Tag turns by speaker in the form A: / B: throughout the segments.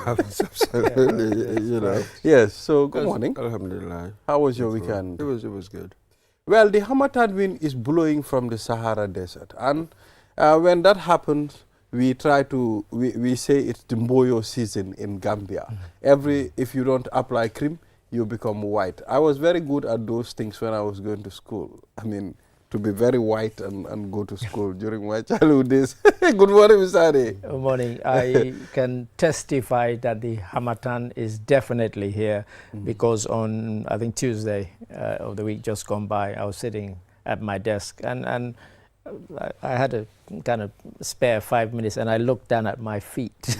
A: Absolutely, you know.
B: Yes, so good morning.
A: Alhamdulillah.
B: How was your weekend?
A: It was good.
B: Well, the Hamatan wind is blowing from the Sahara Desert. And when that happens, we say it's the Mboyo season in Gambia. If you don't apply cream, you become white. I was very good at those things when I was going to school. I mean, to be very white and go to school during my childhood days. Good morning, Mr. Ade.
C: Good morning. I can testify that the Hamatan is definitely here because on, I think, Tuesday of the week just gone by, I was sitting at my desk and I had a kind of spare 5 minutes and I looked down at my feet.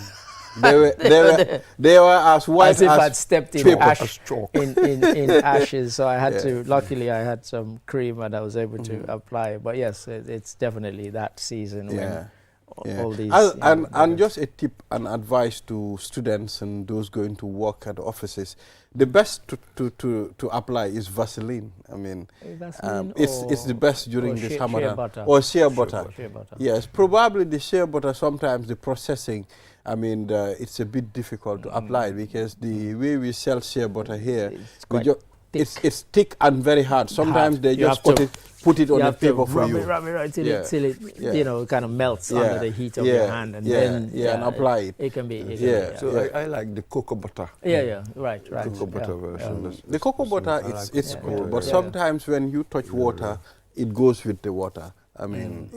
B: They were as white
C: as if I'd stepped in
B: ash,
C: in ashes. So I had to. Luckily, I had some cream and I was able to apply. But yes, it's definitely that season when all these.
B: And just a tip and advice to students and those going to work at offices: the best to apply is Vaseline. I mean, it's the best during this Ramadan. Or shea butter. Yes, probably the shea butter. Sometimes the processing. I mean, it's a bit difficult to apply because the way we sell shea butter here, it's thick and very hard. Sometimes they just put it on the paper for you.
C: Rub it till it you know, kind of melts under the heat of your hand, and then
B: and apply it.
C: It can be.
A: I like the cocoa butter.
C: Right.
A: Cocoa butter version.
B: The cocoa butter, it's cool, but sometimes when you touch water, it goes with the water. I mean,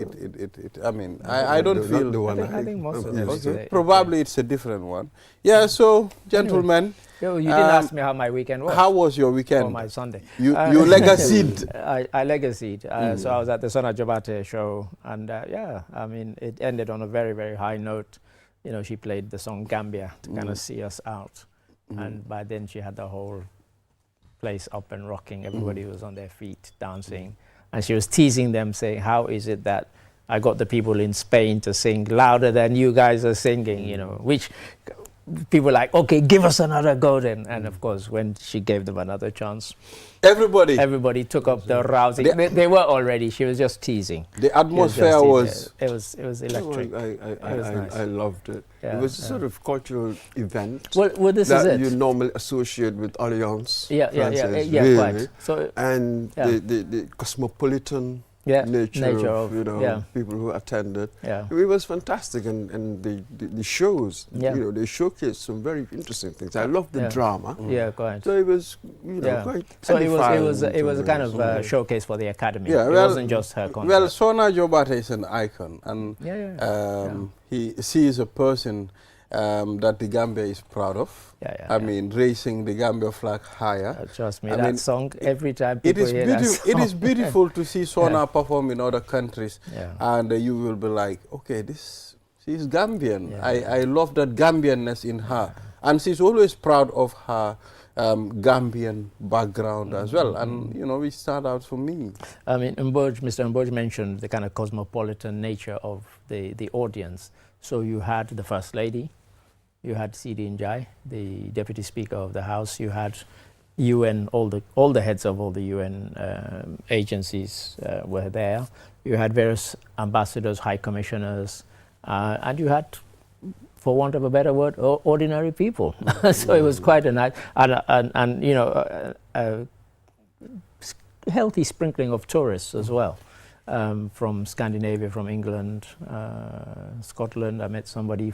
B: I don't feel
A: the one.
C: I think most of them.
B: Probably it's a different one. Yeah. So, gentlemen,
C: you didn't ask me how my weekend was.
B: How was your weekend?
C: Or my Sunday.
B: You legacied.
C: I legacied. So I was at the Sona Jabate show, and I mean, it ended on a very, very high note. You know, she played the song Gambia to kind of see us out, and by then she had the whole place up and rocking. Everybody was on their feet dancing. And she was teasing them, saying, how is it that I got the people in Spain to sing louder than you guys are singing, you know, which people were like, okay, give us another go then. And of course, when she gave them another chance, everybody took up the rousing. They were already, she was just teasing.
B: The atmosphere was...
C: It was electric.
A: I loved it.
C: Yeah,
A: it was a sort of cultural event
C: well, this is
A: that
C: it.
A: you normally associate with Alliance.
C: Really. Quite. So,
A: and the cosmopolitan nature of people who attended. It was fantastic, and the shows, you know, they showcased some very interesting things. I loved the drama.
C: Quite.
A: So it was, you know, quite.
C: So it was a kind of showcase for the academy. It wasn't just her concert.
B: Well, Sona Jobate is an icon, and she is a person that the Gambia is proud of. I mean, raising the Gambia flag higher.
C: Trust me, that song, every time people hear that song.
B: It is beautiful to see Sona perform in other countries, and you will be like, okay, she's Gambian. I love that Gambianness in her. And she's always proud of her Gambian background as well, and you know, we start out for me.
C: I mean, Mr. Mboj mentioned the kind of cosmopolitan nature of the audience. So you had the First Lady, you had Sidi Njai, the Deputy Speaker of the House, you had UN, all the heads of all the UN agencies were there. You had various ambassadors, high commissioners, and you had, for want of a better word, ordinary people. So it was quite a nice, and you know, a healthy sprinkling of tourists as well. From Scandinavia, from England, Scotland. I met somebody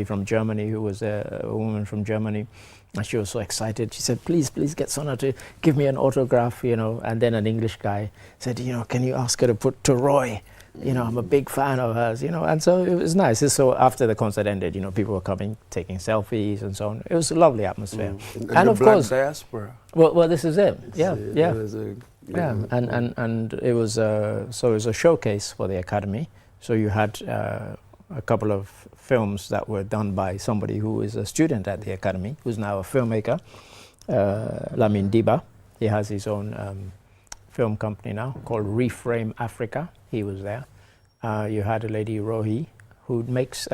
C: from Germany who was a woman from Germany, and she was so excited. She said, please get Sona to give me an autograph, you know. And then an English guy said, you know, can you ask her to put to Roy? You know, I'm a big fan of hers, you know. And so it was nice. So after the concert ended, you know, people were coming, taking selfies and so on. It was a lovely atmosphere.
A: And of course, diaspora.
C: Well, this is it. And it was so it was a showcase for the Academy. So you had a couple of films that were done by somebody who is a student at the Academy, who's now a filmmaker, Lamin Diba. He has his own film company now called Reframe Africa. He was there. You had a lady, Rohi, who makes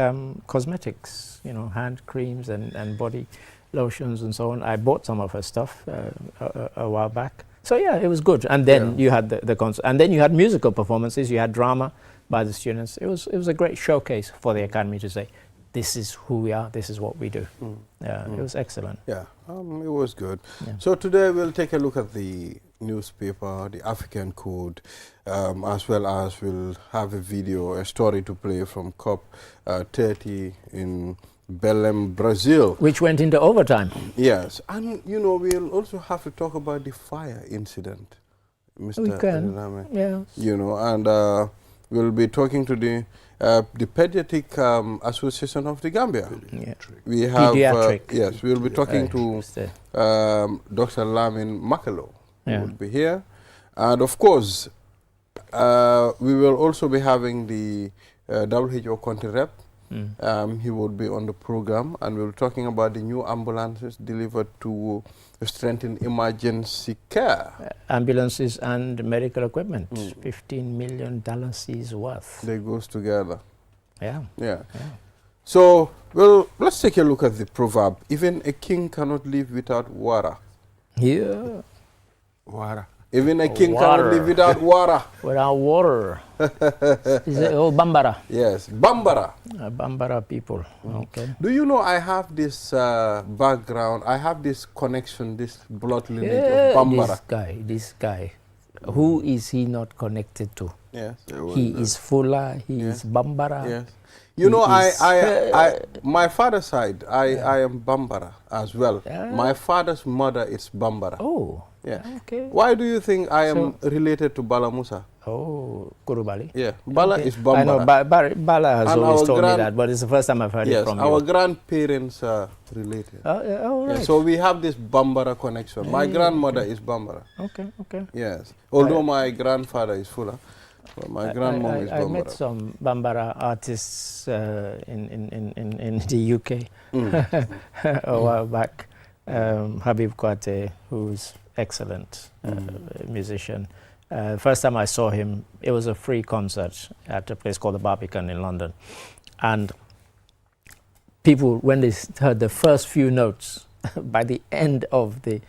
C: cosmetics, you know, hand creams and body lotions and so on. I bought some of her stuff a while back. So yeah, it was good. And then you had the concert, and then you had musical performances. You had drama by the students. It was a great showcase for the Academy to say, this is who we are, this is what we do. It was excellent.
B: Yeah, it was good. Yeah. So today we'll take a look at the newspaper, the African Code, as well as we'll have a video, a story to play from COP30 in Belém, Brazil.
C: Which went into overtime.
B: Yes, and you know, we'll also have to talk about the fire incident, Mr.
C: We can, yes.
B: You know, and we'll be talking to the Pediatric Association of the Gambia.
C: Yeah.
B: We have,
C: Pediatric.
B: yes, we'll be talking to Dr. Lamin Makalo, who will be here. And of course, we will also be having the WHO country rep. He would be on the program, and we'll be talking about the new ambulances delivered to strengthen emergency care.
C: Ambulances and medical equipment, $15 million is worth.
B: They goes together.
C: Yeah.
B: So, well, let's take a look at the proverb. Even a king cannot live without water.
C: Yeah.
B: Water. Even a king cannot live without water.
C: Without water. Is it Bambara?
B: Yes, Bambara.
C: Bambara people. Okay.
B: Do you know I have this background, I have this connection, this blood lineage of Bambara.
C: This guy. Who is he not connected to?
B: Yes.
C: He is Fula, he is Bambara.
B: Yes. You know, my father's side, I am Bambara as well. My father's mother is Bambara.
C: Oh.
B: Yeah.
C: Okay.
B: Why do you think I am related to Bala Musa?
C: Oh, Kurubali.
B: Yeah. Bala is Bambara.
C: I know, Bala has always told me that, but it's the first time I've heard it from you.
B: Yes, our grandparents are related.
C: Oh, right.
B: Yeah, so we have this Bambara connection. My grandmother is Bambara.
C: Okay.
B: Yes. Although my grandfather is Fula, but my grandmom is Bambara.
C: I met some Bambara artists in the UK a while back. Habib Kwate, who's excellent musician. First time I saw him, it was a free concert at a place called the Barbican in London. And people, when they heard the first few notes, by the end of the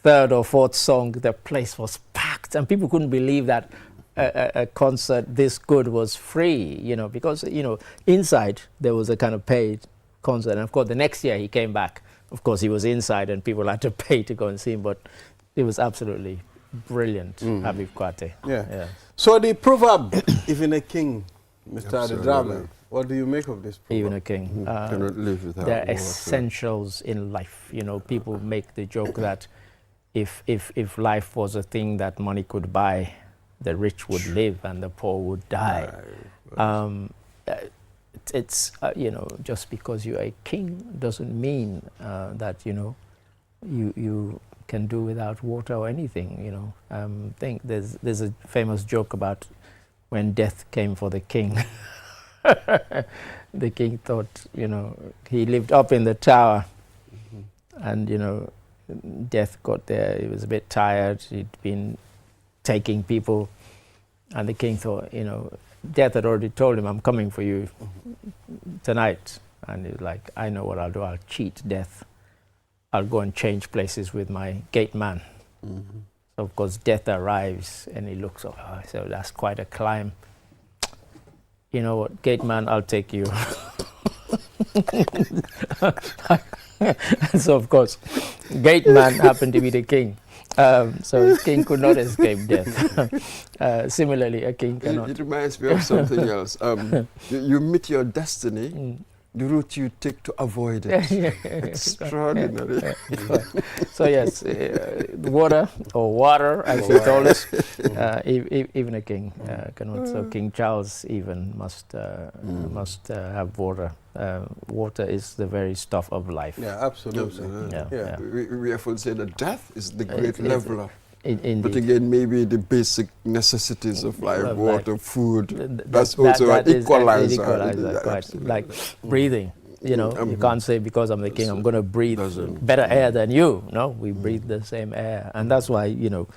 C: third or fourth song, the place was packed. And people couldn't believe that a concert this good was free, you know, because, you know, inside there was a kind of paid concert. And of course, the next year he came back. Of course, he was inside and people had to pay to go and see him, but it was absolutely brilliant, Habib Kwate.
B: Yeah. So the proverb, even a king, Mr. Adedrame, what do you make of this proverb?
C: Even a king.
A: Cannot live without
C: they're
A: water.
C: essentials in life. You know, people make the joke that if life was a thing that money could buy, the rich would live and the poor would die. It's you know, just because you're a king doesn't mean that, you know, you can do without water or anything, you know. I think there's a famous joke about when death came for the king. The king thought, you know, he lived up in the tower and, you know, death got there. He was a bit tired. He'd been taking people and the king thought, you know, Death had already told him, I'm coming for you tonight. And he was like, I know what I'll do. I'll cheat Death. I'll go and change places with my gate man. So, of course, Death arrives and he looks up. Oh, so that's quite a climb. You know what, gate man, I'll take you. So, of course, gate man happened to be the king. So a king could not escape death. Similarly, a king cannot.
A: It reminds me of something else. You meet your destiny, the route you take to avoid it. Extraordinary.
C: So yes, water, or water, as he told us, even a king cannot. So King Charles even must have water. Water is the very stuff of life.
B: Yeah, absolutely.
A: Yeah. We often say that death is the great leveler.
C: But
A: again, maybe the basic necessities of life, water, food, that's also an equalizer.
C: Quite. Like breathing. You know, you can't say because I'm the king, I'm going to breathe better air than you. No, we breathe the same air. And that's why, you know,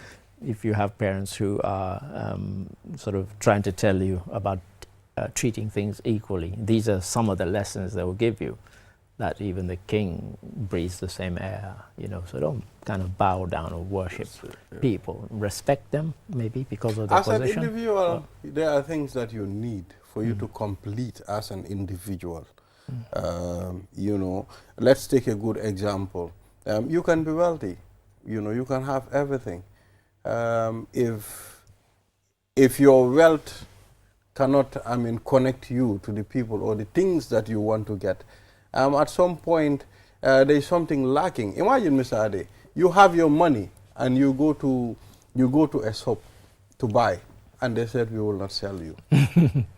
C: if you have parents who are sort of trying to tell you about treating things equally, these are some of the lessons they will give you, that even the king breathes the same air, you know, so don't kind of bow down or worship people. Respect them, maybe, because of their position.
B: As an individual, there are things that you need for you to complete as an individual. You know, let's take a good example. You can be wealthy, you know, you can have everything. If your wealth cannot, I mean, connect you to the people or the things that you want to get, at some point there is something lacking. Imagine, Mr. Ade, you have your money and you go to a shop to buy, and they said we will not sell you.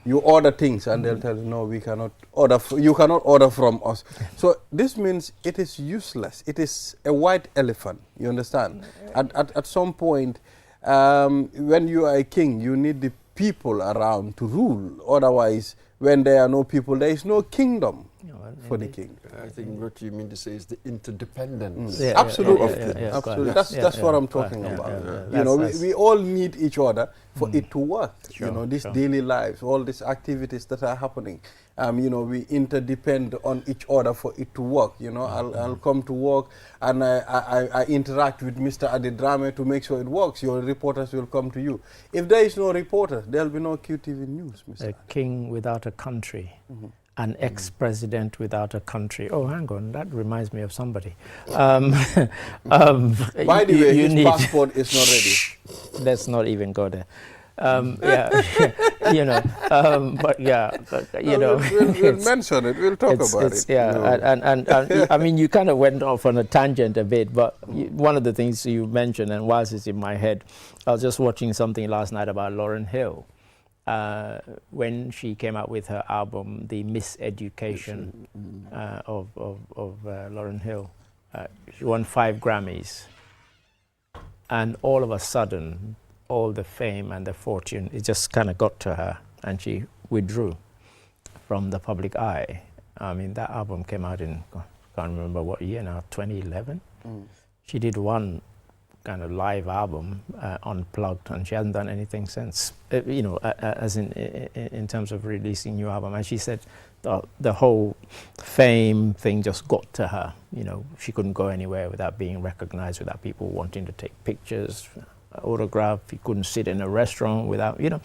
B: You order things and they'll tell you, no, we cannot order, you cannot order from us. So this means it is useless. It is a white elephant, you understand? At some point, when you are a king, you need the people around to rule. Otherwise, when there are no people, there is no kingdom for the king.
A: I think what you mean to say is the interdependence.
B: Absolutely. Absolutely. That's what I'm talking about. You know, we all need each other for it to work. Sure, you know, these daily lives, all these activities that are happening. You know, we interdepend on each other for it to work. You know, I'll come to work and I interact with Mr. Adedrame to make sure it works. Your reporters will come to you. If there is no reporter, there'll be no QTV News, Mr.
C: A king without a country. An ex-president without a country. Oh, hang on, that reminds me of somebody.
B: By the way, his passport is not ready.
C: Let's not even go there. Yeah, you know, but yeah, you know.
B: We'll mention it, we'll talk about it.
C: Yeah, no. and I mean, you kind of went off on a tangent a bit, but one of the things you mentioned, and whilst it's in my head, I was just watching something last night about Lauryn Hill. When she came out with her album, The Miseducation of Lauryn Hill, she won 5 Grammys. And all of a sudden, all the fame and the fortune, it just kind of got to her, and she withdrew from the public eye. I mean, that album came out in, I can't remember what year now, 2011? She did one kind of live album, unplugged, and she hasn't done anything since. You know, as in terms of releasing new album. And she said the whole fame thing just got to her. You know, she couldn't go anywhere without being recognized, without people wanting to take pictures, autograph. She couldn't sit in a restaurant without, you know.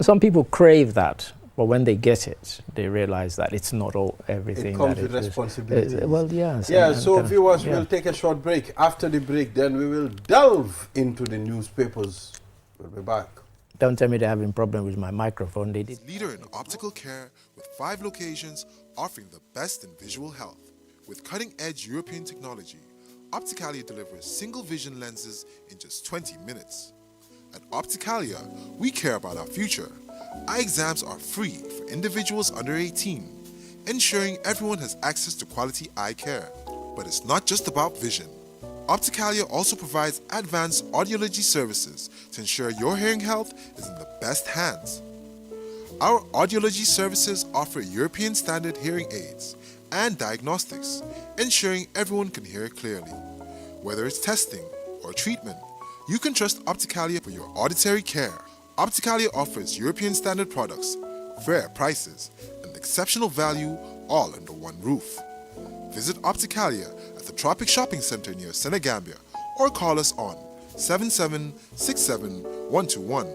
C: Some people crave that. But when they get it, they realize that it's not all everything.
B: It comes with responsibility.
C: Well, yes.
B: Yeah, so viewers, we'll take a short break. After the break, then we will delve into the newspapers. We'll be back.
C: Don't tell me they're having problem with my microphone. They did.
D: Leader in optical care with 5 locations offering the best in visual health. With cutting-edge European technology, Opticalia delivers single vision lenses in just 20 minutes. At Opticalia, we care about our future. Eye exams are free for individuals under 18, ensuring everyone has access to quality eye care. But it's not just about vision. Opticalia also provides advanced audiology services to ensure your hearing health is in the best hands. Our audiology services offer European standard hearing aids and diagnostics, ensuring everyone can hear clearly. Whether it's testing or treatment, you can trust Opticalia for your auditory care. Opticalia offers European standard products, fair prices, and exceptional value all under one roof. Visit Opticalia at the Tropic Shopping Center near Senegambia or call us on 7767-121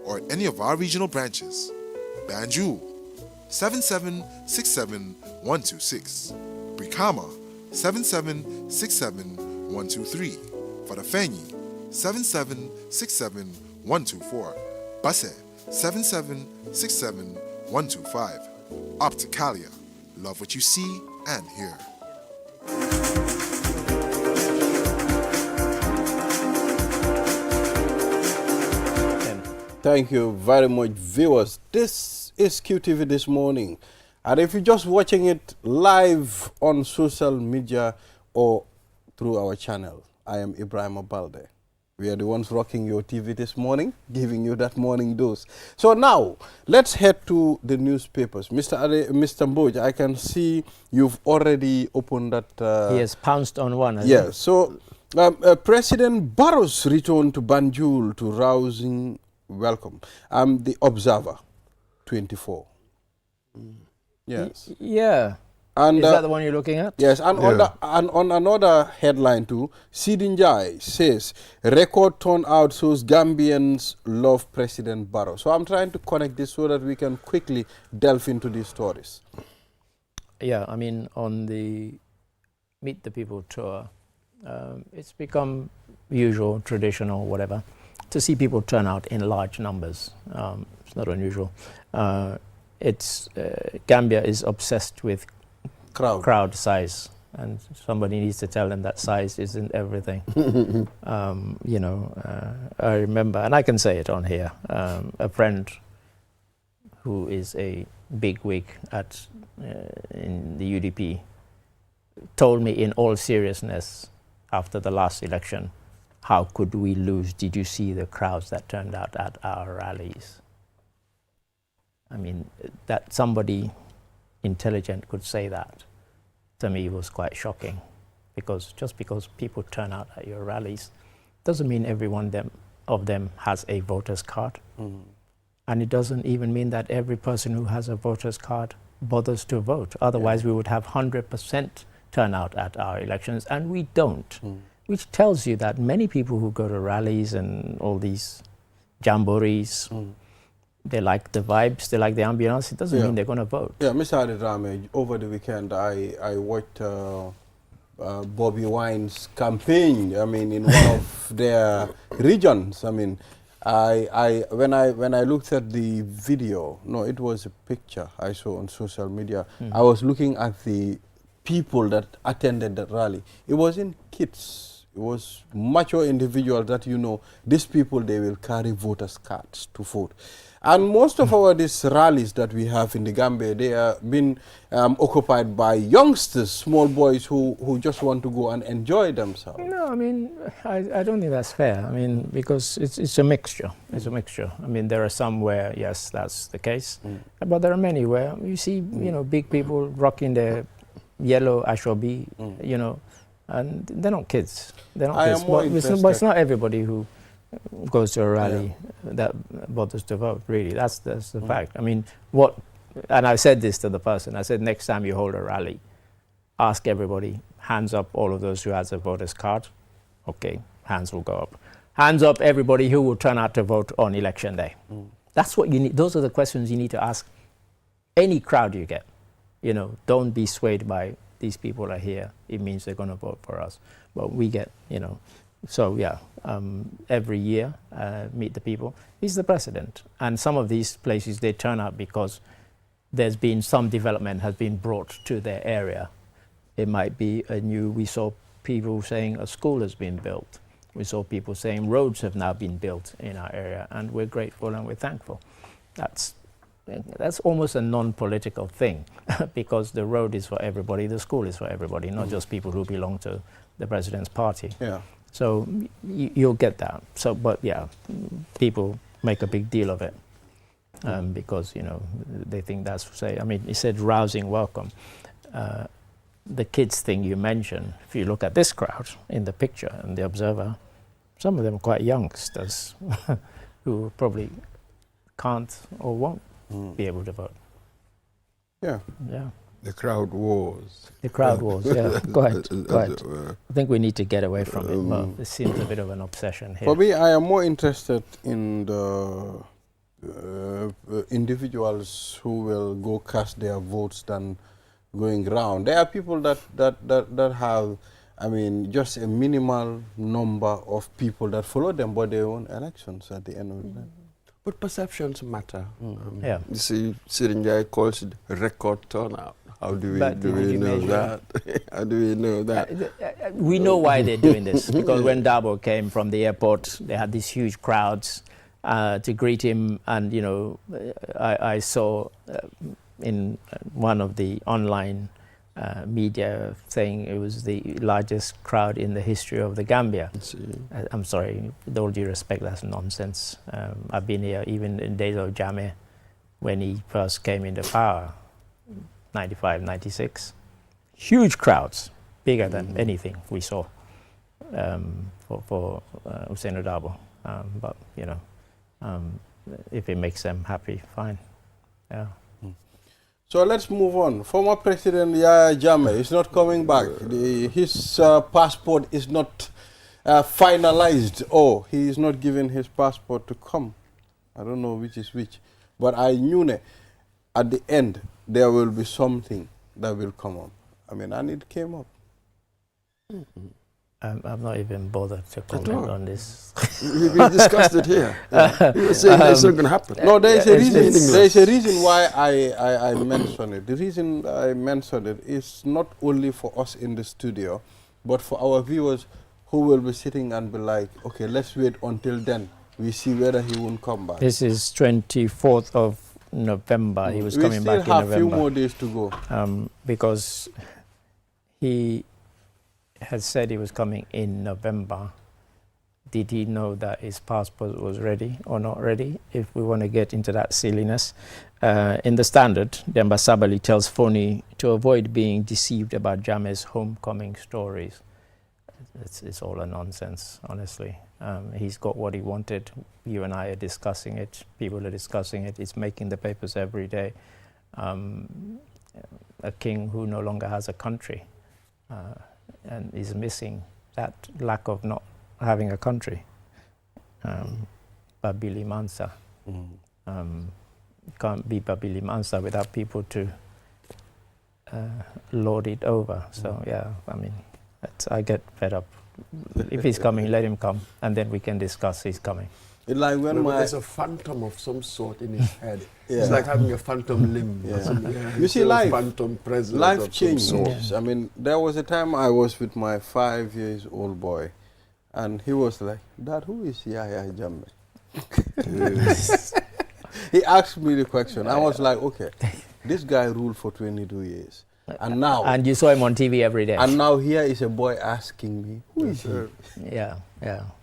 D: or at any of our regional branches. Banjul 7767-126, Brikama 7767-123, Farafenni 7767-124, Basse 7767-125. Opticalia. Love what you see and hear.
B: Thank you very much, viewers. This is QTV This Morning. And if you're just watching it live on social media or through our channel, I am Ibrahim Abalde. We are the ones rocking your TV this morning, giving you that morning dose. So now, let's head to the newspapers. Mr. Mboj, I can see you've already opened that.
C: He has pounced on one.
B: Yeah, so President Barrow's return to Banjul to rousing welcome. The Observer, 24. Yes.
C: Yeah. And, is that the one you're looking at?
B: Yes, and, on another headline too, Sidin Jai says, record turnout shows Gambians love President Barrow. So I'm trying to connect this so that we can quickly delve into these stories.
C: Yeah, I mean, on the Meet the People tour, it's become usual, traditional, whatever, to see people turn out in large numbers. It's not unusual. Gambia is obsessed with crowd size, and somebody needs to tell them that size isn't everything. You know, I remember, and I can say it on here, a friend who is a big wig in the UDP told me in all seriousness after the last election, how could we lose? Did you see the crowds that turned out at our rallies? I mean, that somebody intelligent could say that, to me was quite shocking, because just because people turn out at your rallies doesn't mean every one of them has a voter's card. And it doesn't even mean that every person who has a voter's card bothers to vote. Otherwise, we would have 100% turnout at our elections, and we don't. Which tells you that many people who go to rallies and all these jamborees, they like the vibes, they like the ambience. It doesn't mean they're going to vote.
B: Yeah, Mr. Adedrame, over the weekend I watched Bobby Wine's campaign, I mean, in one of their regions. I mean, when I looked at the video, no, it was a picture I saw on social media. I was looking at the people that attended that rally. It wasn't kids. It was mature individuals that, you know, these people, they will carry voters' cards to vote. And most of these rallies that we have in the Gambia, they are being occupied by youngsters, small boys who just want to go and enjoy themselves.
C: No, I mean, I don't think that's fair. I mean, because it's a mixture. It's a mixture. I mean, there are some where, yes, that's the case. But there are many where you see, you know, big people rocking their yellow Ashobi, you know, and they're not kids. They're not kids. But it's not everybody who goes to a rally that bothers to vote, really. That's the fact. I mean, and I said this to the person, I said, next time you hold a rally, ask everybody, hands up all of those who has a voter's card. Okay, hands will go up. Hands up everybody who will turn out to vote on election day. That's what you need. Those are the questions you need to ask any crowd you get. You know, don't be swayed by these people are here, it means they're going to vote for us. But we get, you know, so yeah, every year, Meet the People is the precedent. And some of these places, they turn out because there's been some development has been brought to their area. It might be we saw people saying a school has been built. We saw people saying roads have now been built in our area, and we're grateful and we're thankful. That's almost a non-political thing because the road is for everybody, the school is for everybody, not just people who belong to the president's party.
B: Yeah.
C: So you'll get that. So, but yeah, people make a big deal of it because, you know, they think that's, I mean, he said rousing welcome. The kids thing you mentioned, if you look at this crowd in the picture and the observer, some of them are quite youngsters who probably can't or won't be able to vote.
B: Yeah.
C: Yeah.
A: The crowd wars.
C: The crowd wars, yeah, quite. I think we need to get away from it. Well, it seems a bit of an obsession here.
B: For me, I am more interested in the individuals who will go cast their votes than going round. There are people that have, I mean, just a minimal number of people that follow them, but they own elections at the end of the day.
A: But perceptions matter.
C: Yeah.
A: You see, Sirinjai calls it record turnout. How do we know that? How do we know that?
C: We know why they're doing this, because when Dabo came from the airport, they had these huge crowds to greet him, and you know, I saw in one of the online media saying it was the largest crowd in the history of the Gambia. I'm sorry, with all due respect, that's nonsense. I've been here even in days of Jammeh when he first came into power, 95, 96. Huge crowds, bigger than anything we saw for Ousainou Darboe. But, you know, if it makes them happy, fine. Yeah.
B: So let's move on. Former President Yahya Jammeh is not coming back. His passport is not finalized, or he is not given his passport to come. I don't know which is which. But I knew that at the end there will be something that will come up. I mean, and it came up.
C: I'm not even bothered to comment on this.
A: We discussed it here. You were saying it's not going to happen.
B: No, there is a reason. There is a reason why I mention it. The reason I mention it is not only for us in the studio, but for our viewers who will be sitting and be like, okay, let's wait until then. We see whether he won't come back.
C: This is 24th of November. He was coming back in November.
B: We still have a few more days to go.
C: Because he had said he was coming in November. Did he know that his passport was ready or not ready? If we want to get into that silliness. In the Standard, Demba Sabali tells Foni to avoid being deceived about Jammeh's homecoming stories. It's all a nonsense, honestly. He's got what he wanted. You and I are discussing it. People are discussing it. It's making the papers every day. A king who no longer has a country and is missing that lack of not having a country. Babili Mansa. Can't be Babili Mansa without people to lord it over. So yeah, I mean, I get fed up. If he's coming, let him come, and then we can discuss his coming.
B: It's like when
A: there's a phantom of some sort in his head. It's like having a phantom limb.
B: You see, life
A: changes.
B: Yes. I mean, there was a time I was with my 5-year-old boy, and he was like, "Dad, who is Yahya Jammeh?" He asked me the question. I was like, "Okay, this guy ruled for 22 years. And now..."
C: And you saw him on TV every day.
B: And now here is a boy asking me, "Who is he?"
C: Yeah.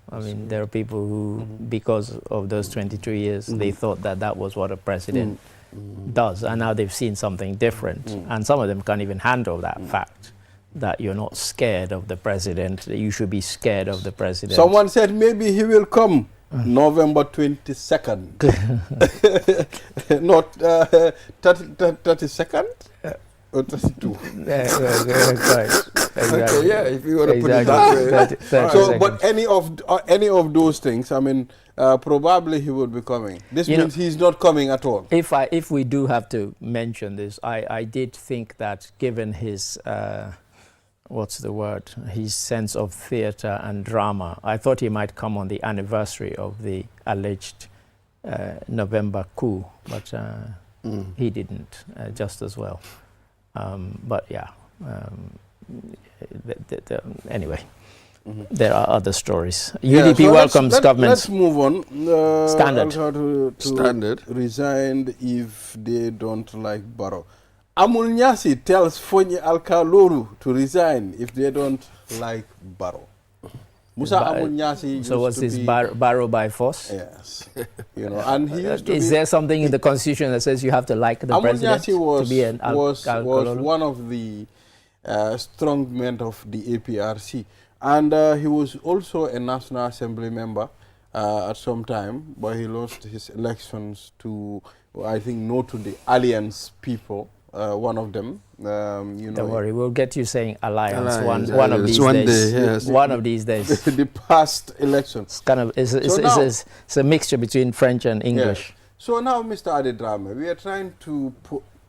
C: I mean, there are people who, because of those 22 years, they thought that that was what a president does. And now they've seen something different. And some of them can't even handle that fact that you're not scared of the president, that you should be scared of the president.
B: Someone said maybe he will come November 22nd. Not 32nd? Or 32?
A: Okay, yeah, if you want to put it that way.
B: So, but any of those things, I mean, probably he would be coming. This means he's not coming at all.
C: If we do have to mention this, I did think that given his, what's the word, his sense of theatre and drama, I thought he might come on the anniversary of the alleged November coup, but he didn't, just as well. But yeah, anyway, there are other stories. UDP so welcomes government.
B: Let's move on.
C: Standard.
B: Standard resigned if they don't like Barrow. Amul Nyasi tells Fonyi Alkaluru to resign if they don't like Barrow. Musa Amul Nyasi.
C: So was this Barrow by force?
B: Yes. You know, and he used to
C: Is there something in the constitution that says you have to like the president to be an
B: was one of the strong men of the APRC, and he was also a National Assembly member at some time, but he lost his elections to, I think, not to the Alliance people. One of them, you know.
C: Don't worry, we'll get you saying alliance one of these days.
A: Yes.
C: One of these days.
B: The past elections.
C: It's kind of it's a mixture between French and English.
B: Yeah. So now, Mr. Adedrame, we are trying to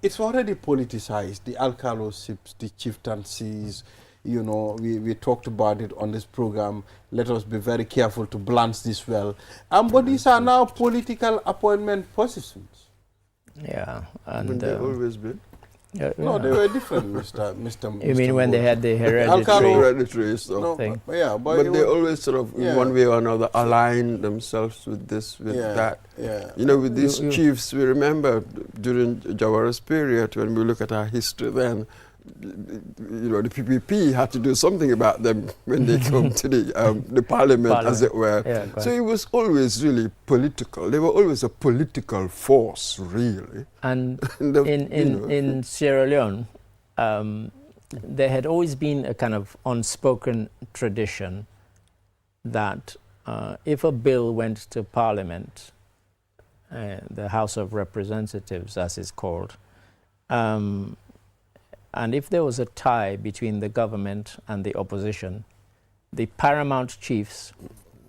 B: it's already politicized. The alcaloships, the chieftaincies. You know, we talked about it on this program. Let us be very careful to balance this well. But these are now political appointment positions.
C: Yeah, and
A: they've always been.
B: No, they were different, Mr.
C: You mean when they had the hereditary
A: thing?
B: Yeah,
A: but they always sort of, in one way or another, align themselves with this, with that.
B: Yeah.
A: You know, with these chiefs, we remember during Jawara's period, when we look at our history then, you know, the PPP had to do something about them when they come to the parliament, as it were. Yeah, so it was always really political. They were always a political force, really.
C: And in Sierra Leone, there had always been a kind of unspoken tradition that if a bill went to parliament, the House of Representatives, as it's called, and if there was a tie between the government and the opposition, the paramount chiefs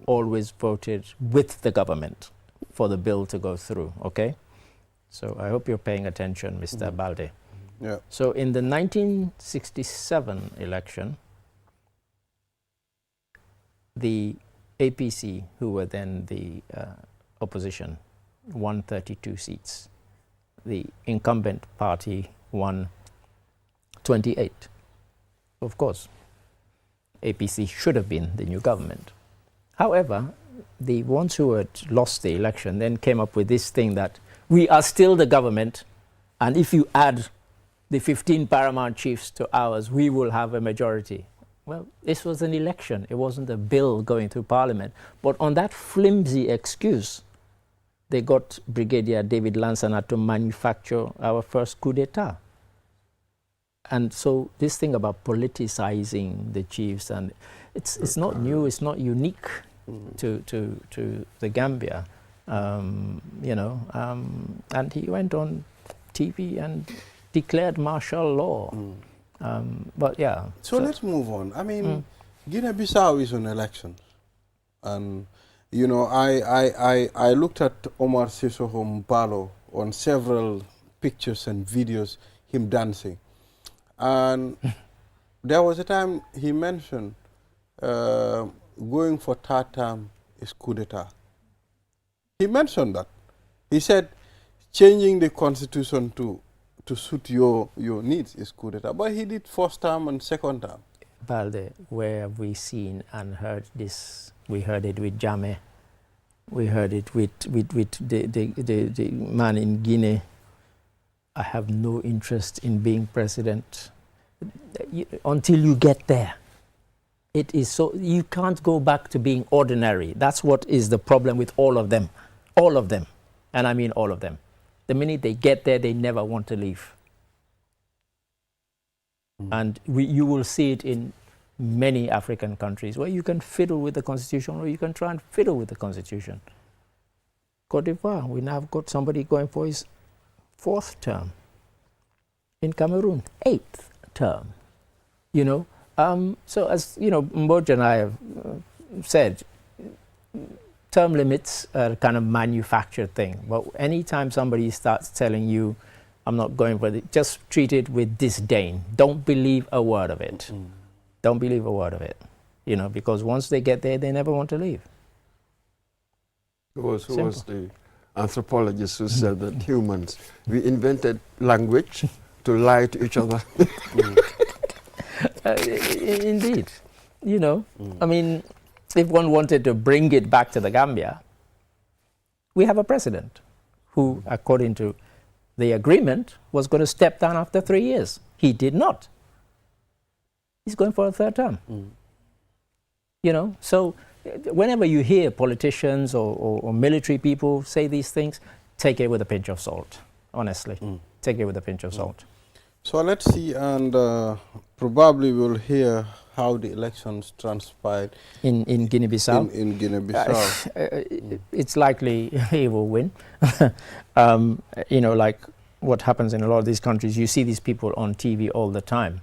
C: always voted with the government for the bill to go through, okay? So I hope you're paying attention, Mr. Balde.
B: Yeah.
C: So in the 1967 election, the APC, who were then the opposition, won 32 seats. The incumbent party won 28. Of course, APC should have been the new government. However, the ones who had lost the election then came up with this thing that we are still the government, and if you add the 15 paramount chiefs to ours, we will have a majority. Well, this was an election. It wasn't a bill going through Parliament. But on that flimsy excuse, they got Brigadier David Lansana to manufacture our first coup d'etat. And so this thing about politicizing the chiefs, and it's not new, it's not unique to the Gambia, you know. And he went on TV and declared martial law. But yeah.
B: So let's move on. I mean, Guinea-Bissau is on elections. And, you know, I looked at Omar Sissoko Mbalo on several pictures and videos, him dancing. And there was a time he mentioned going for third term is coup d'etat. He mentioned that. He said changing the constitution to suit your needs is coup d'etat. But he did first term and second term.
C: Balde, where have we seen and heard this? We heard it with Jammeh. We heard it with the man in Guinea. I have no interest in being president. Until you get there. It is so, you can't go back to being ordinary. That's what is the problem with all of them. All of them. And I mean all of them. The minute they get there, they never want to leave. And you will see it in many African countries where you can fiddle with the constitution or you can try and fiddle with the constitution. Cote d'Ivoire, we now have got somebody going for his 4th term. In Cameroon, 8th term. You know, so as you know, Mboj and I have said, term limits are kind of manufactured thing. But anytime somebody starts telling you, I'm not going for it, just treat it with disdain. Don't believe a word of it. Don't believe a word of it. You know, because once they get there, they never want to leave.
A: Who was the anthropologist who said that humans, we invented language to lie to each other?
C: Indeed. You know, I mean, if one wanted to bring it back to the Gambia, we have a president who, according to the agreement, was going to step down after 3 years. He did not. He's going for a 3rd term. You know, so whenever you hear politicians or military people say these things, take it with a pinch of salt, honestly. Take it with a pinch of salt.
B: So let's see, and probably we'll hear how the elections transpired
C: in Guinea-Bissau.
B: In Guinea-Bissau,
C: it's likely he will win. You know, like what happens in a lot of these countries, you see these people on TV all the time,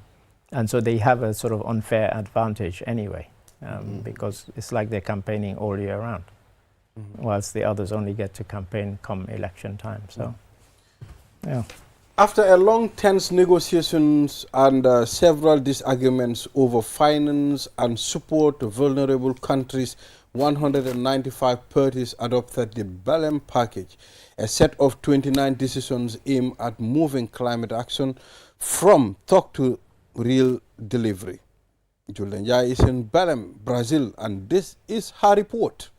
C: and so they have a sort of unfair advantage anyway, because it's like they're campaigning all year round, whilst the others only get to campaign come election time. So, yeah.
B: After a long, tense negotiations and several disagreements over finance and support to vulnerable countries, 195 parties adopted the Belém package, a set of 29 decisions aimed at moving climate action from talk to real delivery. Julien Jai is in Belém, Brazil, and this is her report.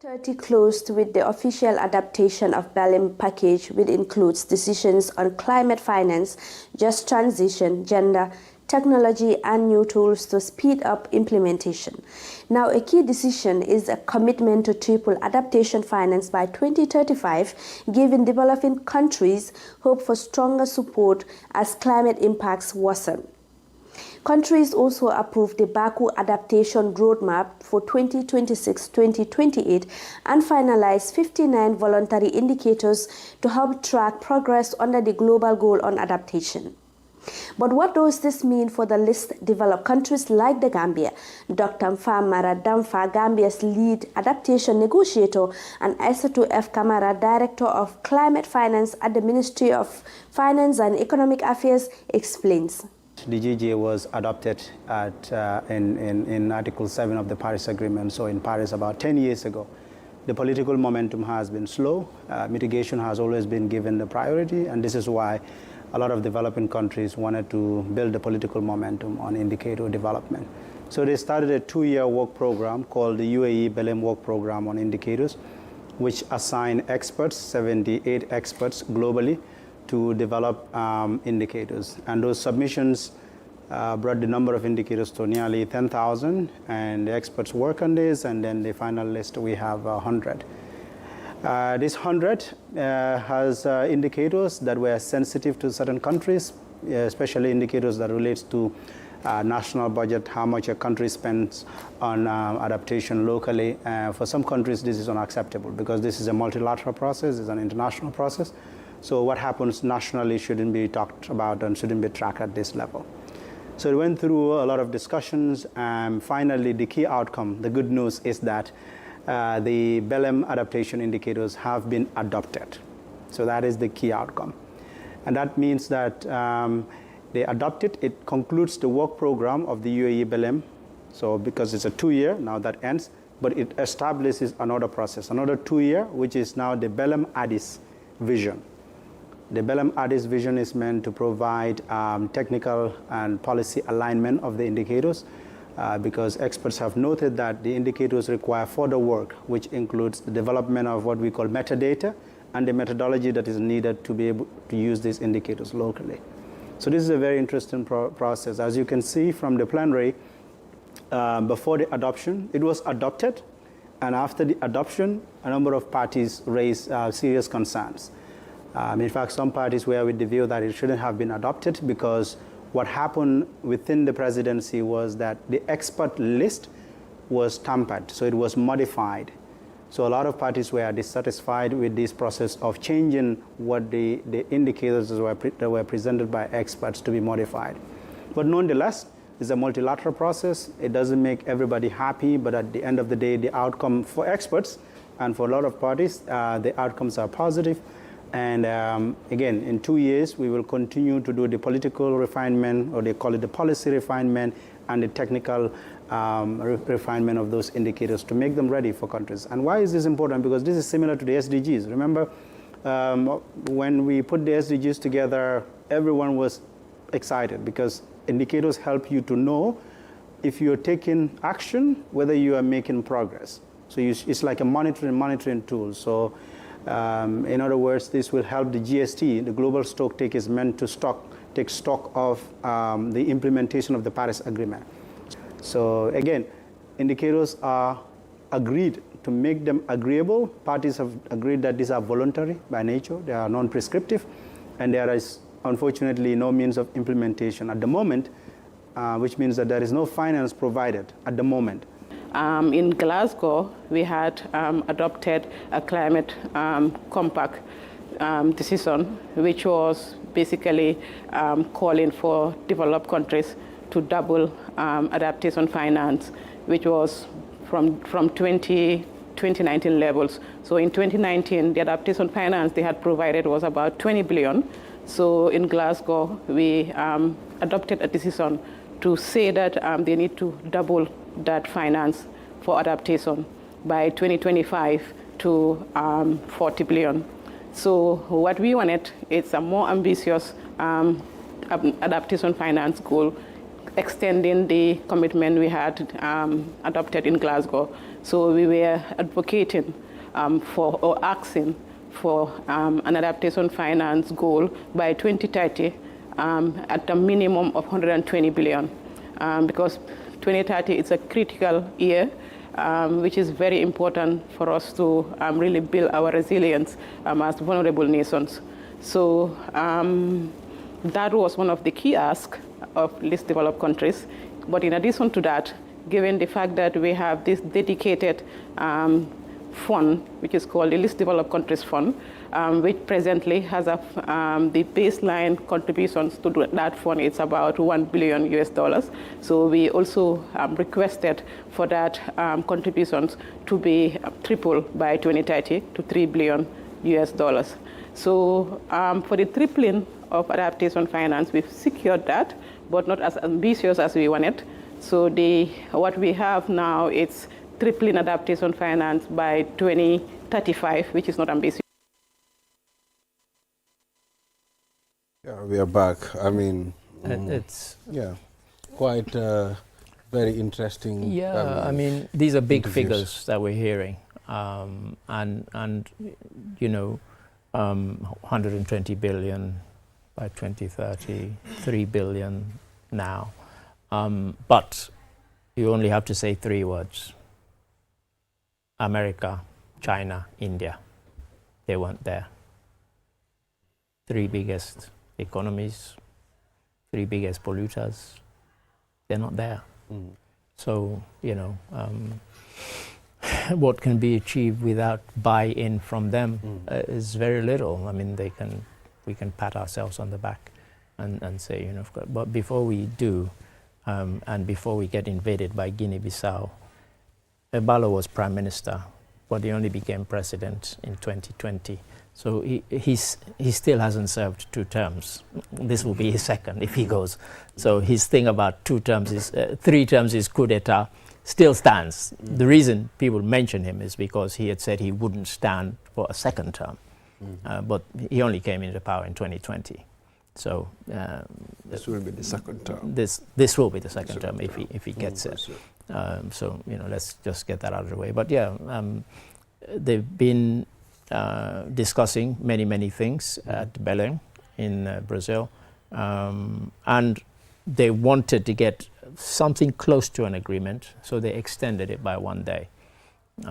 E: 30 closed with the official adaptation of Belém package, which includes decisions on climate finance, just transition, gender, technology, and new tools to speed up implementation. Now, a key decision is a commitment to triple adaptation finance by 2035, giving developing countries hope for stronger support as climate impacts worsen. Countries also approved the Baku Adaptation Roadmap for 2026-2028 and finalized 59 voluntary indicators to help track progress under the global goal on adaptation. But what does this mean for the least developed countries like the Gambia? Dr. Mfamara Damfa, Gambia's lead adaptation negotiator, and Aissatou F. Kamara, Director of Climate Finance at the Ministry of Finance and Economic Affairs, explains.
F: The GGA was adopted in Article 7 of the Paris Agreement, so in Paris about 10 years ago. The political momentum has been slow. Mitigation has always been given the priority, and this is why a lot of developing countries wanted to build the political momentum on indicator development. So they started a 2-year work program called the UAE Belém Work Program on Indicators, which assigned experts, 78 experts globally, to develop indicators. And those submissions brought the number of indicators to nearly 10,000, and the experts work on this, and then the final list, we have 100. This 100 has indicators that were sensitive to certain countries, especially indicators that relates to national budget, how much a country spends on adaptation locally. For some countries, this is unacceptable because this is a multilateral process, it's an international process. So what happens nationally shouldn't be talked about and shouldn't be tracked at this level. So we went through a lot of discussions, and finally the key outcome, the good news is that the Belém adaptation indicators have been adopted. So that is the key outcome. And that means that they adopted, it concludes the work program of the UAE Belém. So because it's a 2-year, now that ends, but it establishes another process, another 2-year, which is now the Belém Addis vision. The Belém Addis vision is meant to provide technical and policy alignment of the indicators because experts have noted that the indicators require further work, which includes the development of what we call metadata and the methodology that is needed to be able to use these indicators locally. So this is a very interesting process. As you can see from the plenary, before the adoption, it was adopted, and after the adoption, a number of parties raised serious concerns. In fact, some parties were with the view that it shouldn't have been adopted because what happened within the presidency was that the expert list was tampered, so it was modified. So a lot of parties were dissatisfied with this process of changing what the indicators that were presented by experts to be modified. But nonetheless, it's a multilateral process. It doesn't make everybody happy, but at the end of the day, the outcome for experts and for a lot of parties, the outcomes are positive. And again, in 2 years, we will continue to do the political refinement, or they call it the policy refinement, and the technical refinement of those indicators to make them ready for countries. And why is this important? Because this is similar to the SDGs. Remember, when we put the SDGs together, everyone was excited because indicators help you to know if you're taking action, whether you are making progress. So it's like a monitoring tool. So in other words, this will help the GST, the Global Stock Take, is meant to take stock of the implementation of the Paris Agreement. So again, indicators are agreed to make them agreeable. Parties have agreed that these are voluntary by nature, they are non-prescriptive, and there is unfortunately no means of implementation at the moment, which means that there is no finance provided at the moment.
G: In Glasgow, we had adopted a climate compact decision, which was basically calling for developed countries to double adaptation finance, which was from 2019 levels. So in 2019, the adaptation finance they had provided was about 20 billion. So in Glasgow, we adopted a decision to say that they need to double that finance for adaptation by 2025 to 40 billion. So what we wanted is a more ambitious adaptation finance goal, extending the commitment we had adopted in Glasgow. So we were advocating for or asking for an adaptation finance goal by 2030 at a minimum of 120 billion because 2030 is a critical year, which is very important for us to really build our resilience as vulnerable nations. So that was one of the key asks of least developed countries. But in addition to that, given the fact that we have this dedicated fund, which is called the Least Developed Countries Fund, which presently has the baseline contributions to that fund. It's about $1 billion US. So we also requested for that contributions to be tripled by 2030 to $3 billion US. So for the tripling of adaptation finance, we've secured that, but not as ambitious as we wanted. So what we have now is tripling adaptation finance by 2035, which is not ambitious.
B: Yeah, we are back. I mean,
C: it's
B: quite very interesting.
C: Yeah, I mean, these are big figures that we're hearing, and you know, 120 billion by 2030, 3 billion now, but you only have to say 3 words: America, China, India. They weren't there. 3 biggest economies, 3 biggest polluters, they're not there. So, you know, what can be achieved without buy-in from them is very little. I mean, we can pat ourselves on the back and say, you know, but before we do, and before we get invaded by Guinea-Bissau, Embalo was prime minister, but he only became president in 2020. So he still hasn't served 2 terms. This will be his second if he goes. So his thing about 2 terms is 3 terms is coup d'etat still stands. The reason people mention him is because he had said he wouldn't stand for a 2nd term, but he only came into power in 2020. So
A: this will be the 2nd term.
C: This will be the second term if he gets it. So you know, let's just get that out of the way. But yeah, they've been discussing many things at Belém in Brazil, and they wanted to get something close to an agreement, so they extended it by 1 day.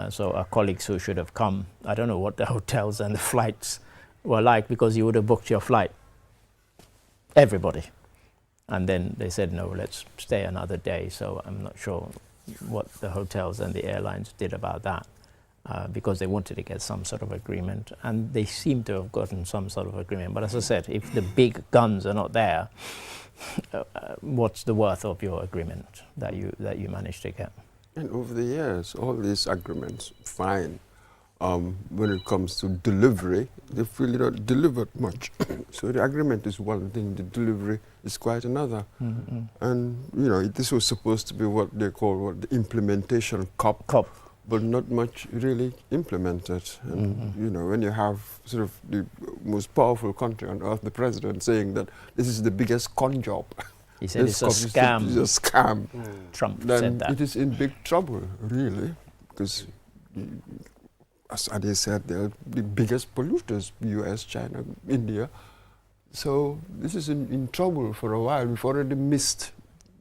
C: So our colleagues who should have come, I don't know what the hotels and the flights were like, because you would have booked your flight, everybody. And then they said, no, let's stay another day. So I'm not sure what the hotels and the airlines did about that, because they wanted to get some sort of agreement. And they seem to have gotten some sort of agreement. But as I said, if the big guns are not there, what's the worth of your agreement that you managed to get?
A: And over the years, all these agreements, fine. When it comes to delivery, they've really not delivered much. So the agreement is one thing, the delivery is quite another. And you know, this was supposed to be what they call the implementation COP, but not much really implemented. And you know, when you have sort of the most powerful country on earth, the president, saying that this is the biggest con job.
C: He said it's a scam.
A: It's a scam.
C: Trump
A: then
C: said that.
A: It is in big trouble, really, because as Ade said, they're the biggest polluters, US, China, India. So this is in trouble for a while. We've already missed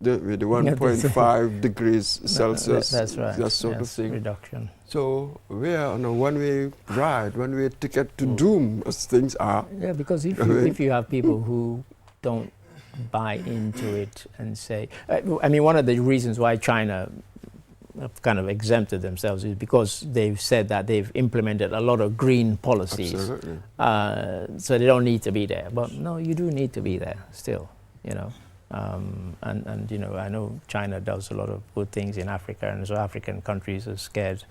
A: the 1.5 degrees Celsius,
C: that's right.
A: that sort of thing.
C: Reduction.
A: So we are on a one-way ride, one-way ticket to doom, as things are.
C: Yeah, because if you have people who don't buy into it and say, I mean, one of the reasons why China have kind of exempted themselves is because they've said that they've implemented a lot of green policies.
A: Absolutely.
C: So they don't need to be there. But no, you do need to be there still, you know. And you know, I know China does a lot of good things in Africa, and so African countries are scared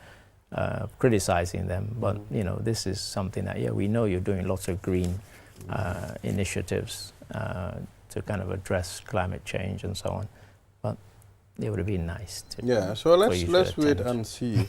C: of criticizing them. But you know, this is something that, yeah, we know you're doing lots of green initiatives to kind of address climate change and so on. But it would have been nice to.
B: Yeah, so let's wait and see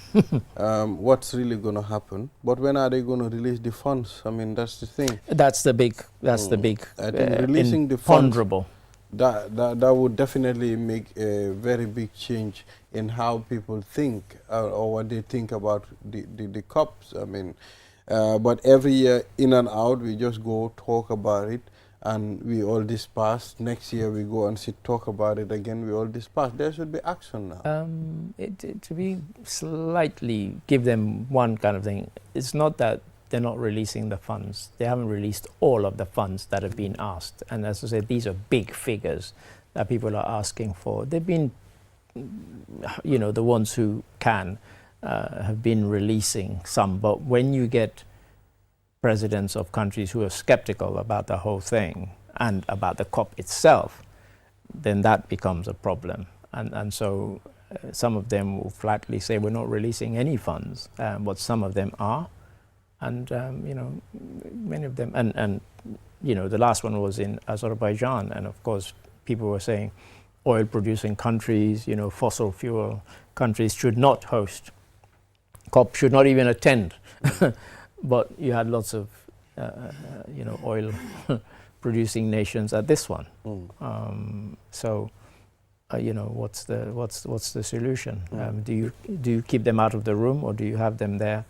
B: what's really going to happen. But when are they going to release the funds? I mean, that's the thing.
C: That's the big. That's the big.
B: I think releasing the funds,
C: ponderable.
B: That would definitely make a very big change in how people think or what they think about the COPs. I mean, but every year in and out, we just go talk about it. And we all disperse. Next year we go and talk about it again. We all disperse. There should be action now.
C: To be slightly, give them one kind of thing. It's not that they're not releasing the funds. They haven't released all of the funds that have been asked. And as I said, these are big figures that people are asking for. They've been, you know, the ones who can. have been releasing some. But when you get presidents of countries who are skeptical about the whole thing and about the COP itself, then that becomes a problem. And so some of them will flatly say we're not releasing any funds, but some of them are. And, you know, many of them, and you know, the last one was in Azerbaijan, and of course people were saying oil producing countries, you know, fossil fuel countries should not host COP, should not even attend. But you had lots of, you know, oil producing nations at this one. So, you know, what's the solution? Do you keep them out of the room, or do you have them there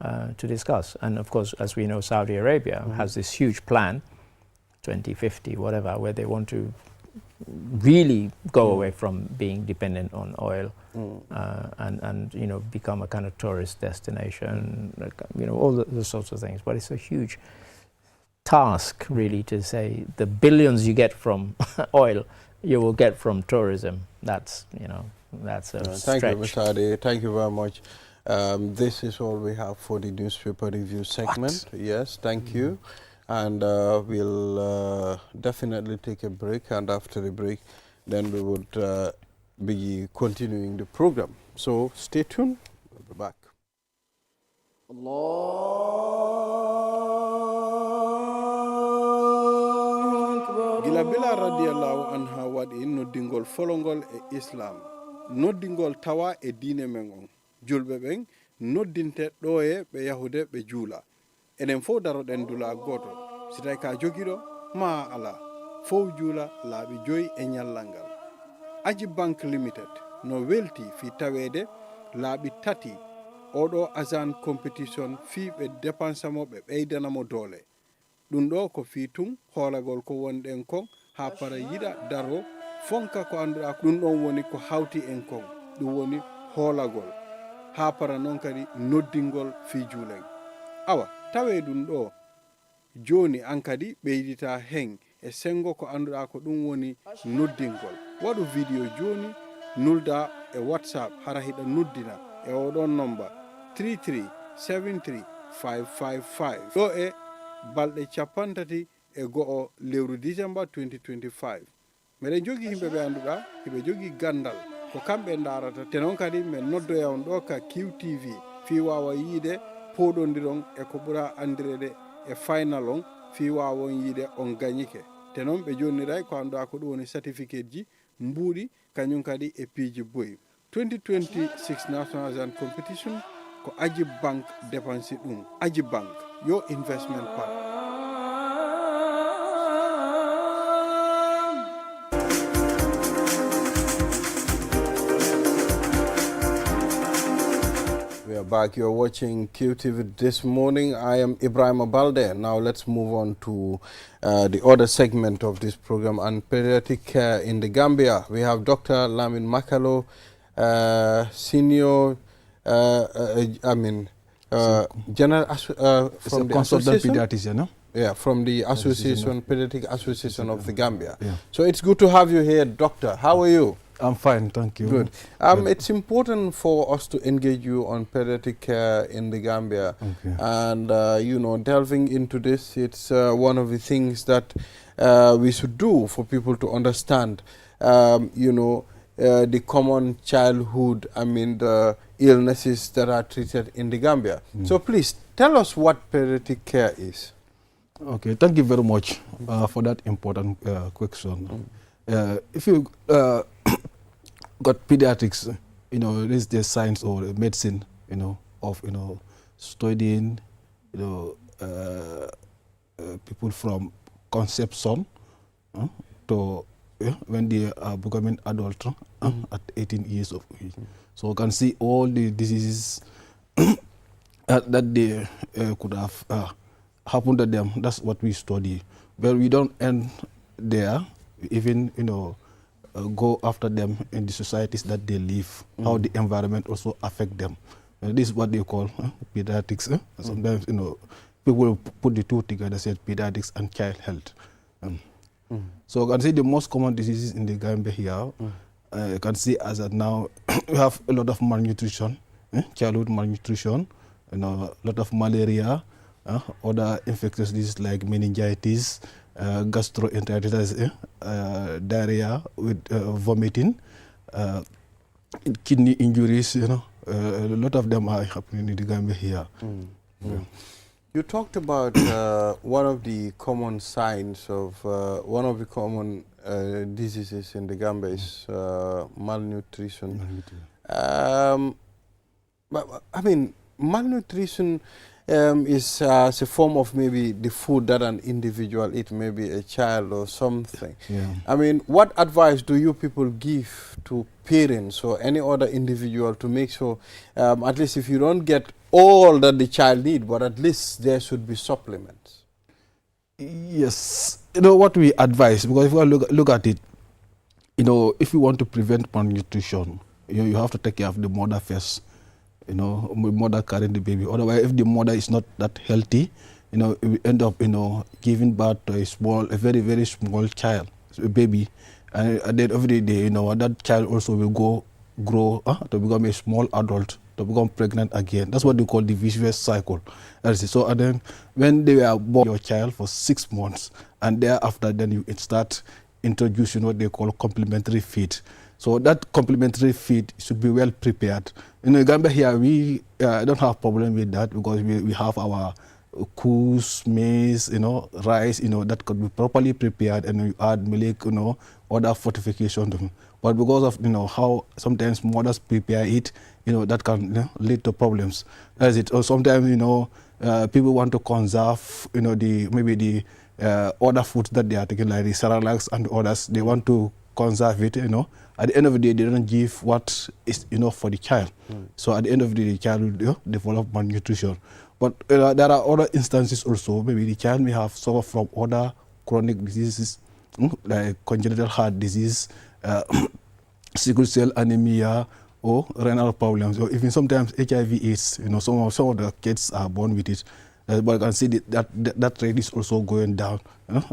C: to discuss? And of course, as we know, Saudi Arabia has this huge plan, 2050, whatever, where they want to really go away from being dependent on oil and you know, become a kind of tourist destination, you know, all the sorts of things. But it's a huge task, really, to say the billions you get from oil, you will get from tourism. That's, you know, that's a stretch.
B: Thank you, Mr. Ade. Thank you very much. This is all we have for the newspaper review segment. What? Yes, thank you. And we'll definitely take a break, and after the break, then we would be continuing the program. So stay tuned. We'll be back. Gilabila radiyallahu anha wadi noddingol folongol e Islam. Noddingol tawa e diine men on. Julbe ben noddinte doye be yahude be juula. Enen fo daro den dula goto. Sitay ka jogido ma ala. Fo juula laabi joy e nyallangal. Aji Bank Limited no welti fi tawede laabi tati odo azan competition fi be dépensamo be beydanamo dole. Ɗum ɗo ko fiitum hoolagol ko wonɗen kon ha para yiɗa daro fonka ko annduɗa ɗum ɗon woni ko hawti en kon ɗum woni hoolagol ha para noon kadi noddingol fi juulen. Awa tawe ɗum ɗo joni an kadi ɓeydita hen e sengo ko annduɗa ko ɗum woni noddingol. Waɗu vidéo joni nulda e WhatsApp hara hiɗa noddina e oɗon number 3373555 ɗo e balɗe capantati e go'o lewru December 2025. Meɗen jogi himɓe ɓe annduɗa hiɓe jogi gandal ko kamɓe darata te noon kadi min noddoya on ɗo ka QTV fi wawa yiide poɗodiron e ko ɓura andirede e final on fi wawon yiide on gañike. Te noon ɓe jonniray ko annduɗa ko ɗum woni certificate ji mbuuɗi kañum kadi e piiji boyi. 2026 National Azan Competition ko Aji Bank dépensi ɗum. Aji Bank, your investment partner. We are back. You're watching QTV this morning. I am Ibrahim Abalde. Now let's move on to the other segment of this program on pediatric care in the Gambia. We have Dr. Lamin Makalo, senior, general from the
H: consultant pediatrician, no?
B: Yeah, from the Association, Pediatric Association of the Gambia. Yeah. So it's good to have you here, Doctor. How are you?
H: I'm fine, thank you.
B: Good. It's important for us to engage you on pediatric care in the Gambia. Okay. And, you know, delving into this, it's one of the things that we should do for people to understand, you know, the common childhood, the illnesses that are treated in the Gambia. So please, tell us what pediatric care is.
H: Okay, thank you very much for that important question. If you got pediatrics, you know, this is the science or the medicine, you know, of, you know, studying, you know, people from conception to when they are becoming adult at 18 years of age. So you can see all the diseases that they could have happened to them. That's what we study. But we don't end there. Even, you know, go after them in the societies that they live, how the environment also affect them. This is what they call pediatrics. Sometimes, you know, people put the two together, say pediatrics and child health. So you can see the most common diseases in the Gambia here. You can see as of now, we have a lot of malnutrition childhood malnutrition, a lot of malaria, other infectious diseases like meningitis, gastroenteritis, diarrhea with vomiting, kidney injuries, a lot of them are happening in the Gambia here. Yeah.
B: You talked about one of the common signs of one of the common diseases in the Gambia is malnutrition. But, I mean, malnutrition is a form of maybe the food that an individual eats, maybe a child or something.
H: Yeah.
B: I mean, what advice do you people give to parents or any other individual to make sure, at least if you don't get all that the child needs, but at least there should be supplements?
H: Yes, what we advise, because if we look at it, if you want to prevent malnutrition, you have to take care of the mother first. Mother carrying the baby. Otherwise, if the mother is not that healthy, we end up, giving birth to a very, very small child, a baby. And at the end of the day, that child also will grow to become a small adult, to become pregnant again. That's what they call the vicious cycle. So, and then when they are born, your child for 6 months, and thereafter, then you start introducing what they call complementary feed. So that complementary feed should be well prepared. In Gambia here, we don't have problem with that because we have our coos, maize, rice, that could be properly prepared, and we add milk, other fortification. But because of how sometimes mothers prepare it, that can lead to problems. That's it. Or sometimes people want to conserve maybe the other foods that they are taking, like the Cerelac and others. They want to conserve it. At the end of the day, they don't give what is enough for the child. So at the end of the day, the child will develop malnutrition. But there are other instances also. Maybe the child may have suffered from other chronic diseases, like congenital heart disease, sickle cell anemia, or renal problems, or even sometimes HIV/AIDS. Some of the kids are born with it. But you can see that rate is also going down,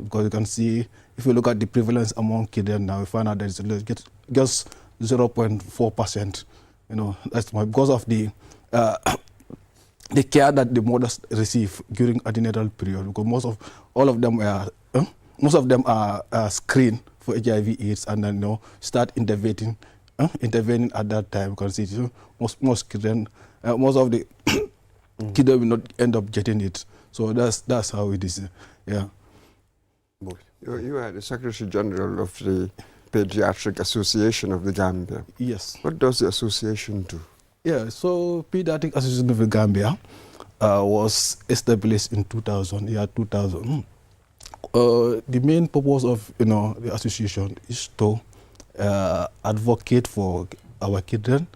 H: because you can see, if you look at the prevalence among children now, we find out that it's just 0.4%. That's because of the care that the mothers receive during antenatal period. Because most of them are screened for HIV/AIDS, and then start intervening at that time. You can see most children, most of the children will not end up getting it. So that's how it is. Yeah.
A: You are the Secretary General of the Pediatric Association of the Gambia.
H: Yes.
A: What does the association do?
H: Yeah, so Pediatric Association of the Gambia was established in 2000. The main purpose of the association is to advocate for our children,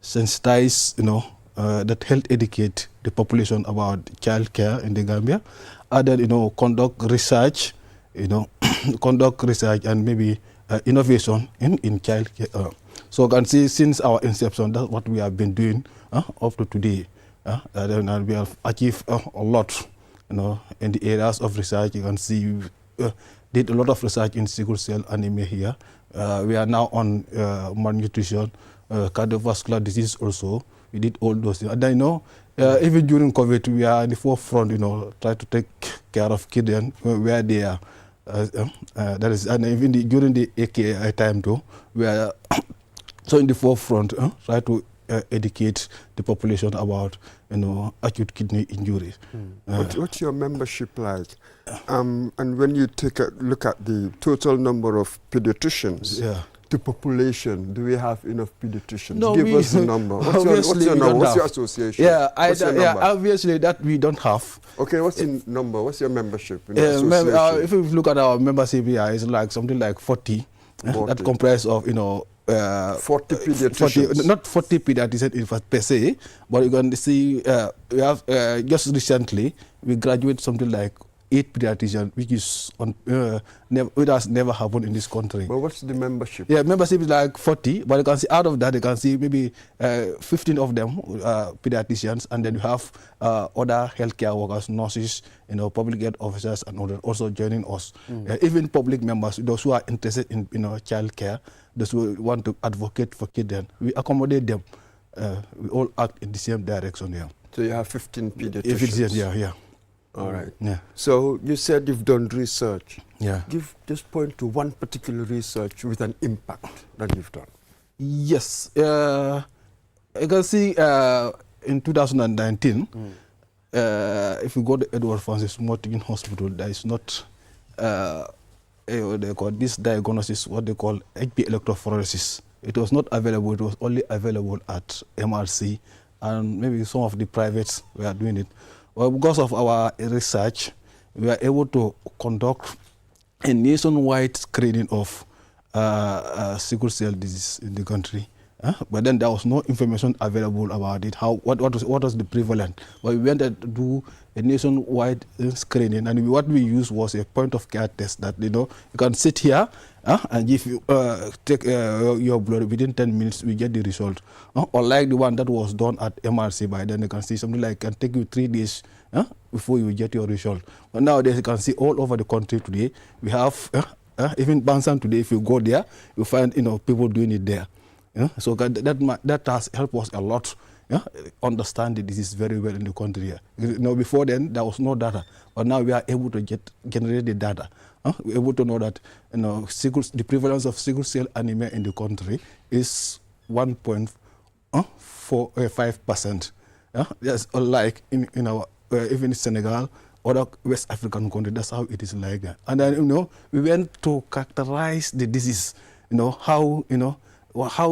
H: sensitize that health educate the population about child care in the Gambia, and then conduct research, and maybe innovation in child care. So you can see since our inception, that's what we have been doing up to today. And we have achieved a lot, in the areas of research. You can see we did a lot of research in sickle cell anemia here. We are now on malnutrition, cardiovascular disease also. We did all those things. And even during COVID, we are in the forefront, try to take care of children where they are. That is, and even during the AKI time too, we are so in the forefront, try to educate the population about acute kidney injury.
A: What's your membership like? And when you take a look at the total number of pediatricians, to population, do we have enough pediatricians?
H: No,
A: Give us the number. What's your number? What's your association?
H: Obviously that we don't have.
A: Okay, what's the number? What's your membership?
H: If you look at our membership here, it's like something like 40. That comprise of
A: 40 pediatricians.
H: Not 40 pediatricians per se, but you can see we have just recently we graduated something like 8 pediatricians, which is it has never happened in this country.
A: But what's the membership?
H: Yeah, membership is like 40, but you can see out of that, you can see maybe 15 of them pediatricians, and then you have other healthcare workers, nurses, public health officers, and others also joining us. Even public members, those who are interested in child care, those who want to advocate for children, we accommodate them. we all act in the same direction. Yeah.
A: So you have 15 pediatricians.
H: Yeah.
A: All right.
H: Yeah.
A: So you said you've done research.
H: Yeah.
A: Just point to one particular research with an impact that you've done.
H: Yes. I can see in 2019, if you go to Edward Francis Moore Teaching Hospital, there is not they call this diagnosis, what they call HP electrophoresis. It was not available. It was only available at MRC, and maybe some of the privates were doing it. Well, because of our research, we were able to conduct a nationwide screening of sickle cell disease in the country. But then there was no information available about it. What was the prevalent? Well, we went to do a nationwide screening, and what we used was a point of care test that you can sit here and if you take your blood within 10 minutes, we get the result. Unlike the one that was done at MRC, by then you can see something like can take you 3 days before you get your result. But nowadays you can see all over the country today we have even Bansan today. If you go there, you find people doing it there. So that has helped us a lot. Understand the disease very well in the country. Before then there was no data, but now we are able to generate the data. We're able to know that the prevalence of sickle cell anemia in the country is 1.5%. That's like in our even in Senegal, other West African countries. That's how it is like that. And then we went to characterize the disease. How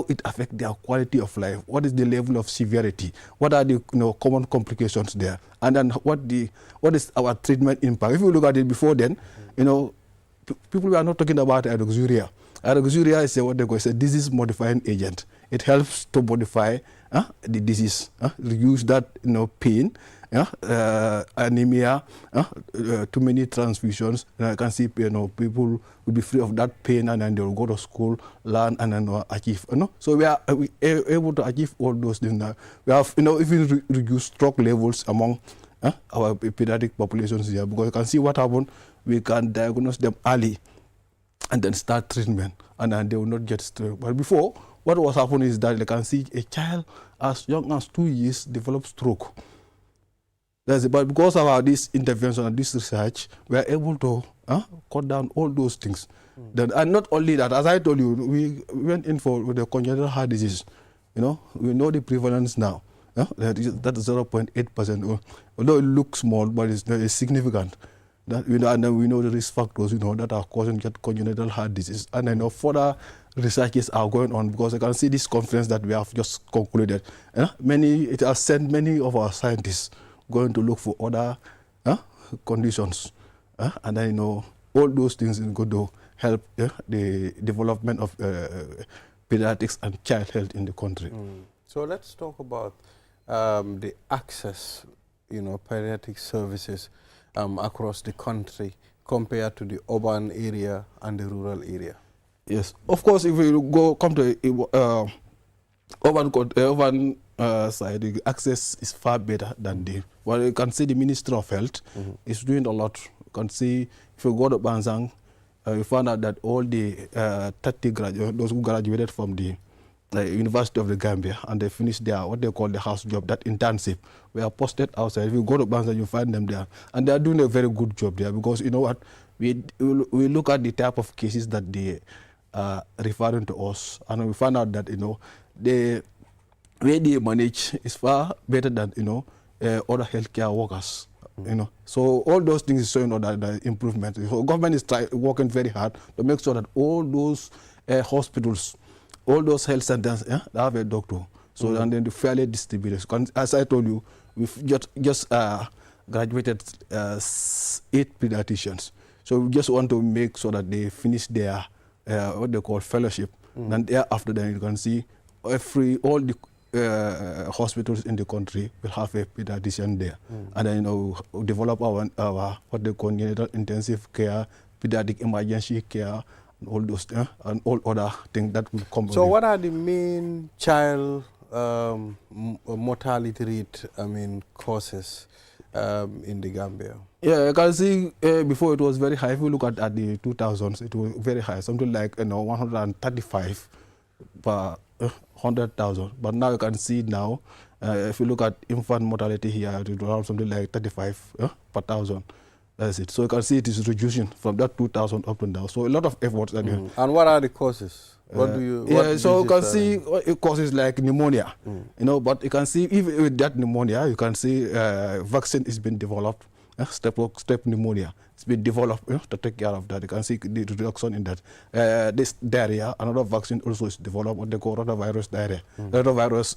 H: it affects their quality of life. What is the level of severity? What are the common complications there? And then what is our treatment impact? If you look at it before then, people were not talking about hydroxyurea. Hydroxyurea is what they call a disease modifying agent. It helps to modify the disease, reduce that pain, anemia, too many transfusions. And I can see people will be free of that pain, and then they will go to school, learn, and then achieve. So we are able to achieve all those things now. We have even reduced stroke levels among our pediatric populations here, because you can see what happened. We can diagnose them early and then start treatment, and then they will not get stroke. But before, what was happening is that they can see a child as young as 2 years develop stroke. But because of this intervention and this research, we are able to cut down all those things. And not only that, as I told you, we went in for the congenital heart disease. We know the prevalence now. That is 0.8%. Although it looks small, but it's significant. And then we know the risk factors, that are causing congenital heart disease. And I know further researches are going on, because I can see this conference that we have just concluded. It has sent many of our scientists going to look for other conditions. And then, all those things are going to help the development of pediatrics and child health in the country.
B: So let's talk about the access, pediatric services across the country compared to the urban area and the rural area.
H: Yes, of course, if we come to urban side, the access is far better than you can see the Ministry of Health is doing a lot. You can see if you go to Bansang, you find out that all the 30 graduates, those who graduated from the University of the Gambia, and they finished their what they call the house job, that internship, we are posted outside. If you go to Bansang, you find them there, and they are doing a very good job there, because we look at the type of cases that they are referring to us, and we find out that the way they manage is far better than other healthcare workers. So all those things is showing that improvement. So government is working very hard to make sure that all those hospitals, all those health centers, they have a doctor. So and then the fairly distributed. As I told you, we've just graduated 8 pediatricians. So we just want to make sure that they finish their what they call fellowship, and thereafter then you can see all the hospitals in the country will have a pediatrician there, and then develop our what they call neonatal intensive care, pediatric emergency care, and all those and all other things that will come.
B: So what are the main child mortality rate? Causes in the Gambia?
H: Yeah, you can see before it was very high. If you look at the 2000s, it was very high, something like 135 per 100,000. But now you can see now, if you look at infant mortality here, it is around something like 35 per 1,000. That's it. So you can see it is reducing from that 2,000 up to now. So a lot of efforts are doing.
B: And what are the causes? What do you?
H: So you can see causes like pneumonia. But you can see even with that pneumonia, you can see vaccine is being developed. Strep pneumonia. It's been developed to take care of that. You can see the reduction in that. This diarrhea, another vaccine also is developed, what they call rotavirus diarrhea. Rotavirus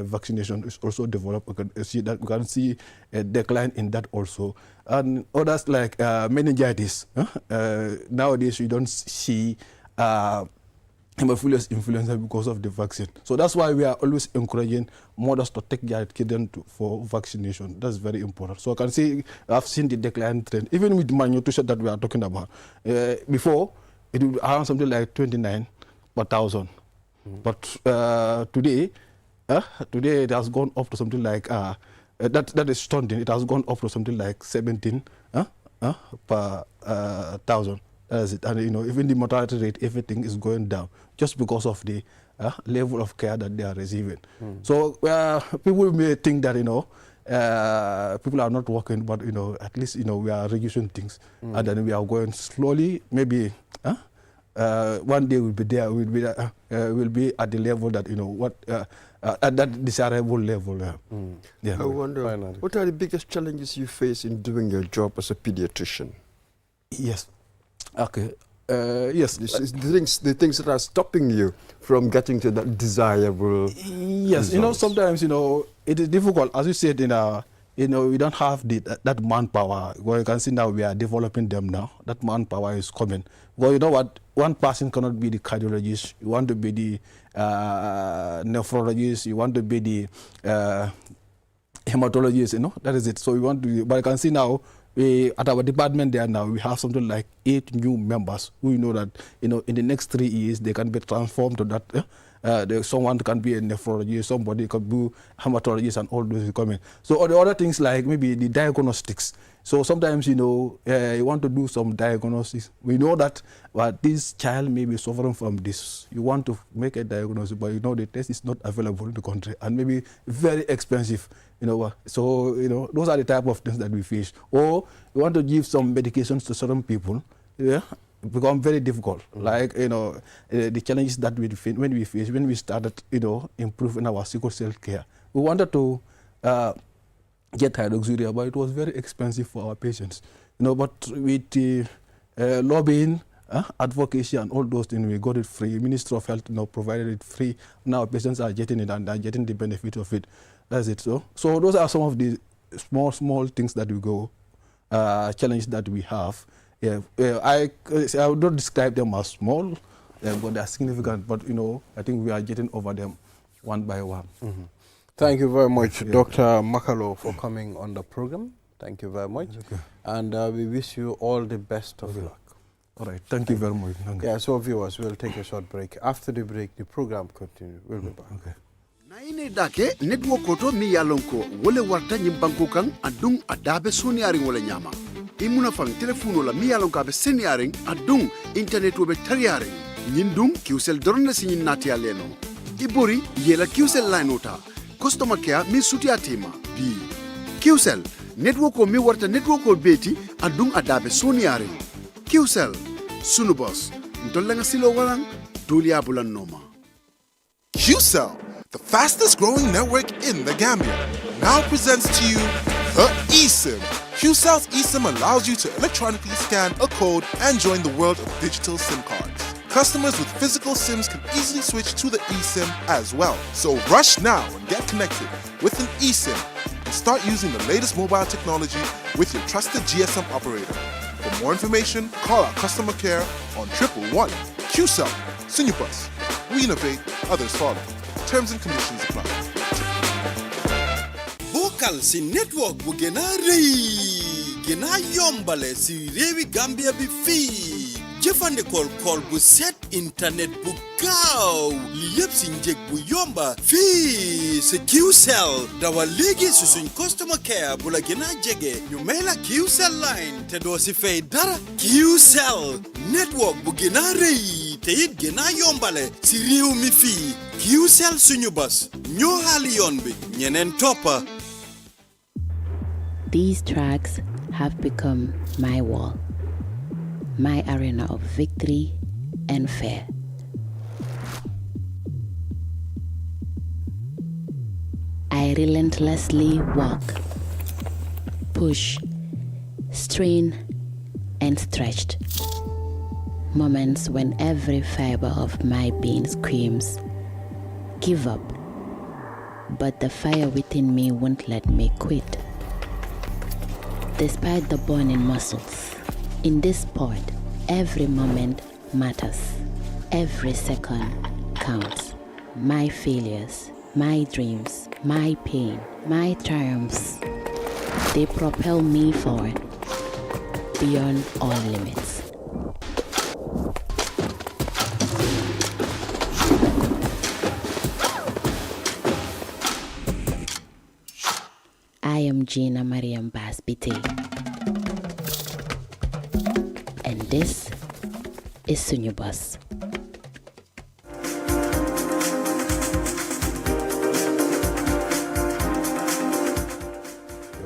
H: vaccination is also developed. You can see that. You can see a decline in that also. And others like meningitis. Nowadays you don't see hemophilus influenza because of the vaccine. So that's why we are always encouraging mothers to take their children for vaccination. That's very important. So I can see, I've seen the decline trend, even with malnutrition that we are talking about. Before, it would be around something like 29 per 1,000. But today it has gone up to something like, that is stunting, it has gone up to something like 17 per 1,000. That's it. And even the mortality rate, everything is going down just because of the level of care that they are receiving. So people may think that people are not working, but at least we are reducing things, and then we are going slowly. Maybe one day we'll be there. We'll be at the level that at that desirable level.
A: I wonder, what are the biggest challenges you face in doing your job as a pediatrician?
H: Yes. Okay. Yes.
A: The things that are stopping you from getting to that desirable.
H: Yes.
A: results.
H: Sometimes it is difficult, as you said. We don't have that manpower. Well, you can see now we are developing them now. That manpower is coming. Well, you know what? One person cannot be the cardiologist. You want to be the nephrologist. You want to be the hematologist. That is it. So we want to. But you can see now. At our department there now, we have something like 8 new members who know that in the next 3 years they can be transformed to that. Someone can be a nephrologist, somebody can be hematologist, and all those coming. So the other things like maybe the diagnostics. So sometimes you want to do some diagnosis. We know that this child may be suffering from this. You want to make a diagnosis, but the test is not available in the country and maybe very expensive. So those are the type of things that we face. Or we want to give some medications to certain people. Become very difficult. Like the challenges that we face when we started improving our sickle cell care. We wanted to get hydroxyurea, but it was very expensive for our patients. But with lobbying, advocacy, and all those things, we got it free. Ministry of Health provided it free. Now patients are getting it and are getting the benefit of it. That's it. So those are some of the small things that we go challenges that we have. I would not describe them as small, but they are significant. But I think we are getting over them one by one.
B: Thank you very much, Dr. Makalo, for coming on the program. Thank you very much.
H: Okay.
B: And we wish you all the best of luck.
H: All right. Thank you very much.
B: Yeah, so viewers, we'll take a short break. After the break, the program continues. We'll be back.
H: Okay.
I: Naine dake network koto mi yalonko wole warta nyimbanko kan adung adabe soniaring wala nyama. Imuna fang telefono la mi yalonko abe seniaring adung internet wobe tariaring. Nyindung kiusel dorna sinyin nati aleno. Ibori yela kiusel line ota. Customer care mi suti atima. B. QCell network ko mi warta network ko beti adung adabe soniaring. QCell sunu boss. Ntolenga silo walang dulia bulan noma.
D: QCell, the fastest growing network in the Gambia, now presents to you the eSIM. QCell's eSIM allows you to electronically scan a code and join the world of digital SIM cards. Customers with physical SIMs can easily switch to the eSIM as well. So rush now and get connected with an eSIM and start using the latest mobile technology with your trusted GSM operator. For more information, call our customer care on 111. QCell, Sinupus. We innovate, others follow. Terms and conditions apply.
J: Vocal si network bu gëna rëy gëna yombale si réewi Gambia bi fii jëfandikool call bu set internet bu gaaw li yëpp si njëg bu yomba fii si QCell dawal léegi si suñ customer care bu la gëna jege ñu may la QCell line te doo si fay dara QCell network bu gëna rëy te it gëna yombale si réew mi fii QCell suñu bus ñoo xaali yoon bi ñeneen toppa.
K: These tracks have become my wall, my arena of victory and fear. I relentlessly walk, push, strain, and stretched. Moments when every fiber of my being screams, give up. But the fire within me won't let me quit. Despite the burning muscles, in this sport, every moment matters. Every second counts. My failures, my dreams, my pain, my triumphs, they propel me forward beyond all limits. I am Gina Mariam Basbite, and this is Suñu Bus.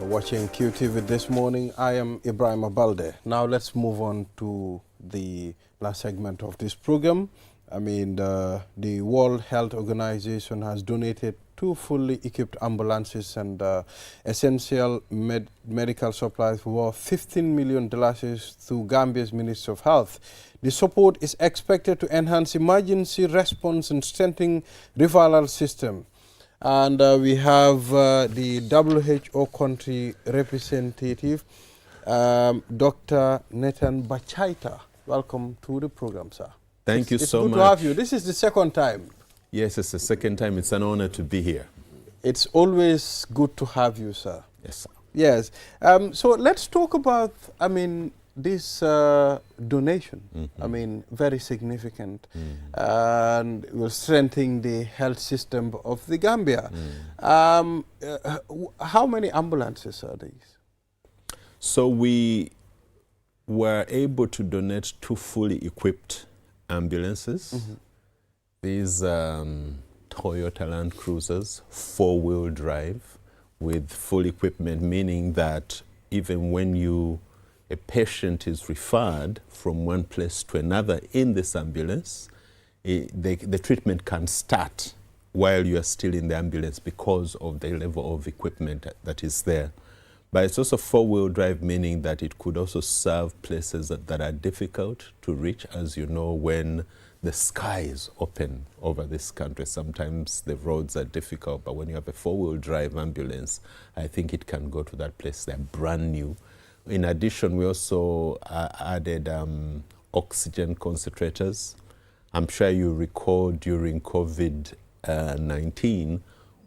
B: Watching QTV this morning. I am Ibrahim Abalde. Now let's move on to the last segment of this program. I mean, the World Health Organization has donated 2 fully equipped ambulances and essential medical supplies worth $15 million to Gambia's Ministry of Health. The support is expected to enhance emergency response and strengthen referral system. And we have the WHO country representative, Dr. Nathan Bachaita. Welcome to the program, sir.
L: Thank you so much.
B: It's good to have you. This is the second time.
L: Yes, it's the second time. It's an honor to be here.
B: It's always good to have you, sir.
L: Yes, sir.
B: Yes. So let's talk about, I mean, this donation. I mean, very significant, and will strengthen the health system of the Gambia. How many ambulances are these?
L: So we were able to donate 2 fully equipped ambulances. These Toyota Land Cruisers, 4-wheel drive with full equipment, meaning that even when a patient is referred from one place to another in this ambulance, the treatment can start while you are still in the ambulance because of the level of equipment that is there. But it's also 4-wheel drive, meaning that it could also serve places that are difficult to reach. As you know, when the sky is open over this country, sometimes the roads are difficult, but when you have a 4-wheel drive ambulance, I think it can go to that place. They're brand new. In addition, we also added oxygen concentrators. I'm sure you recall during COVID-19,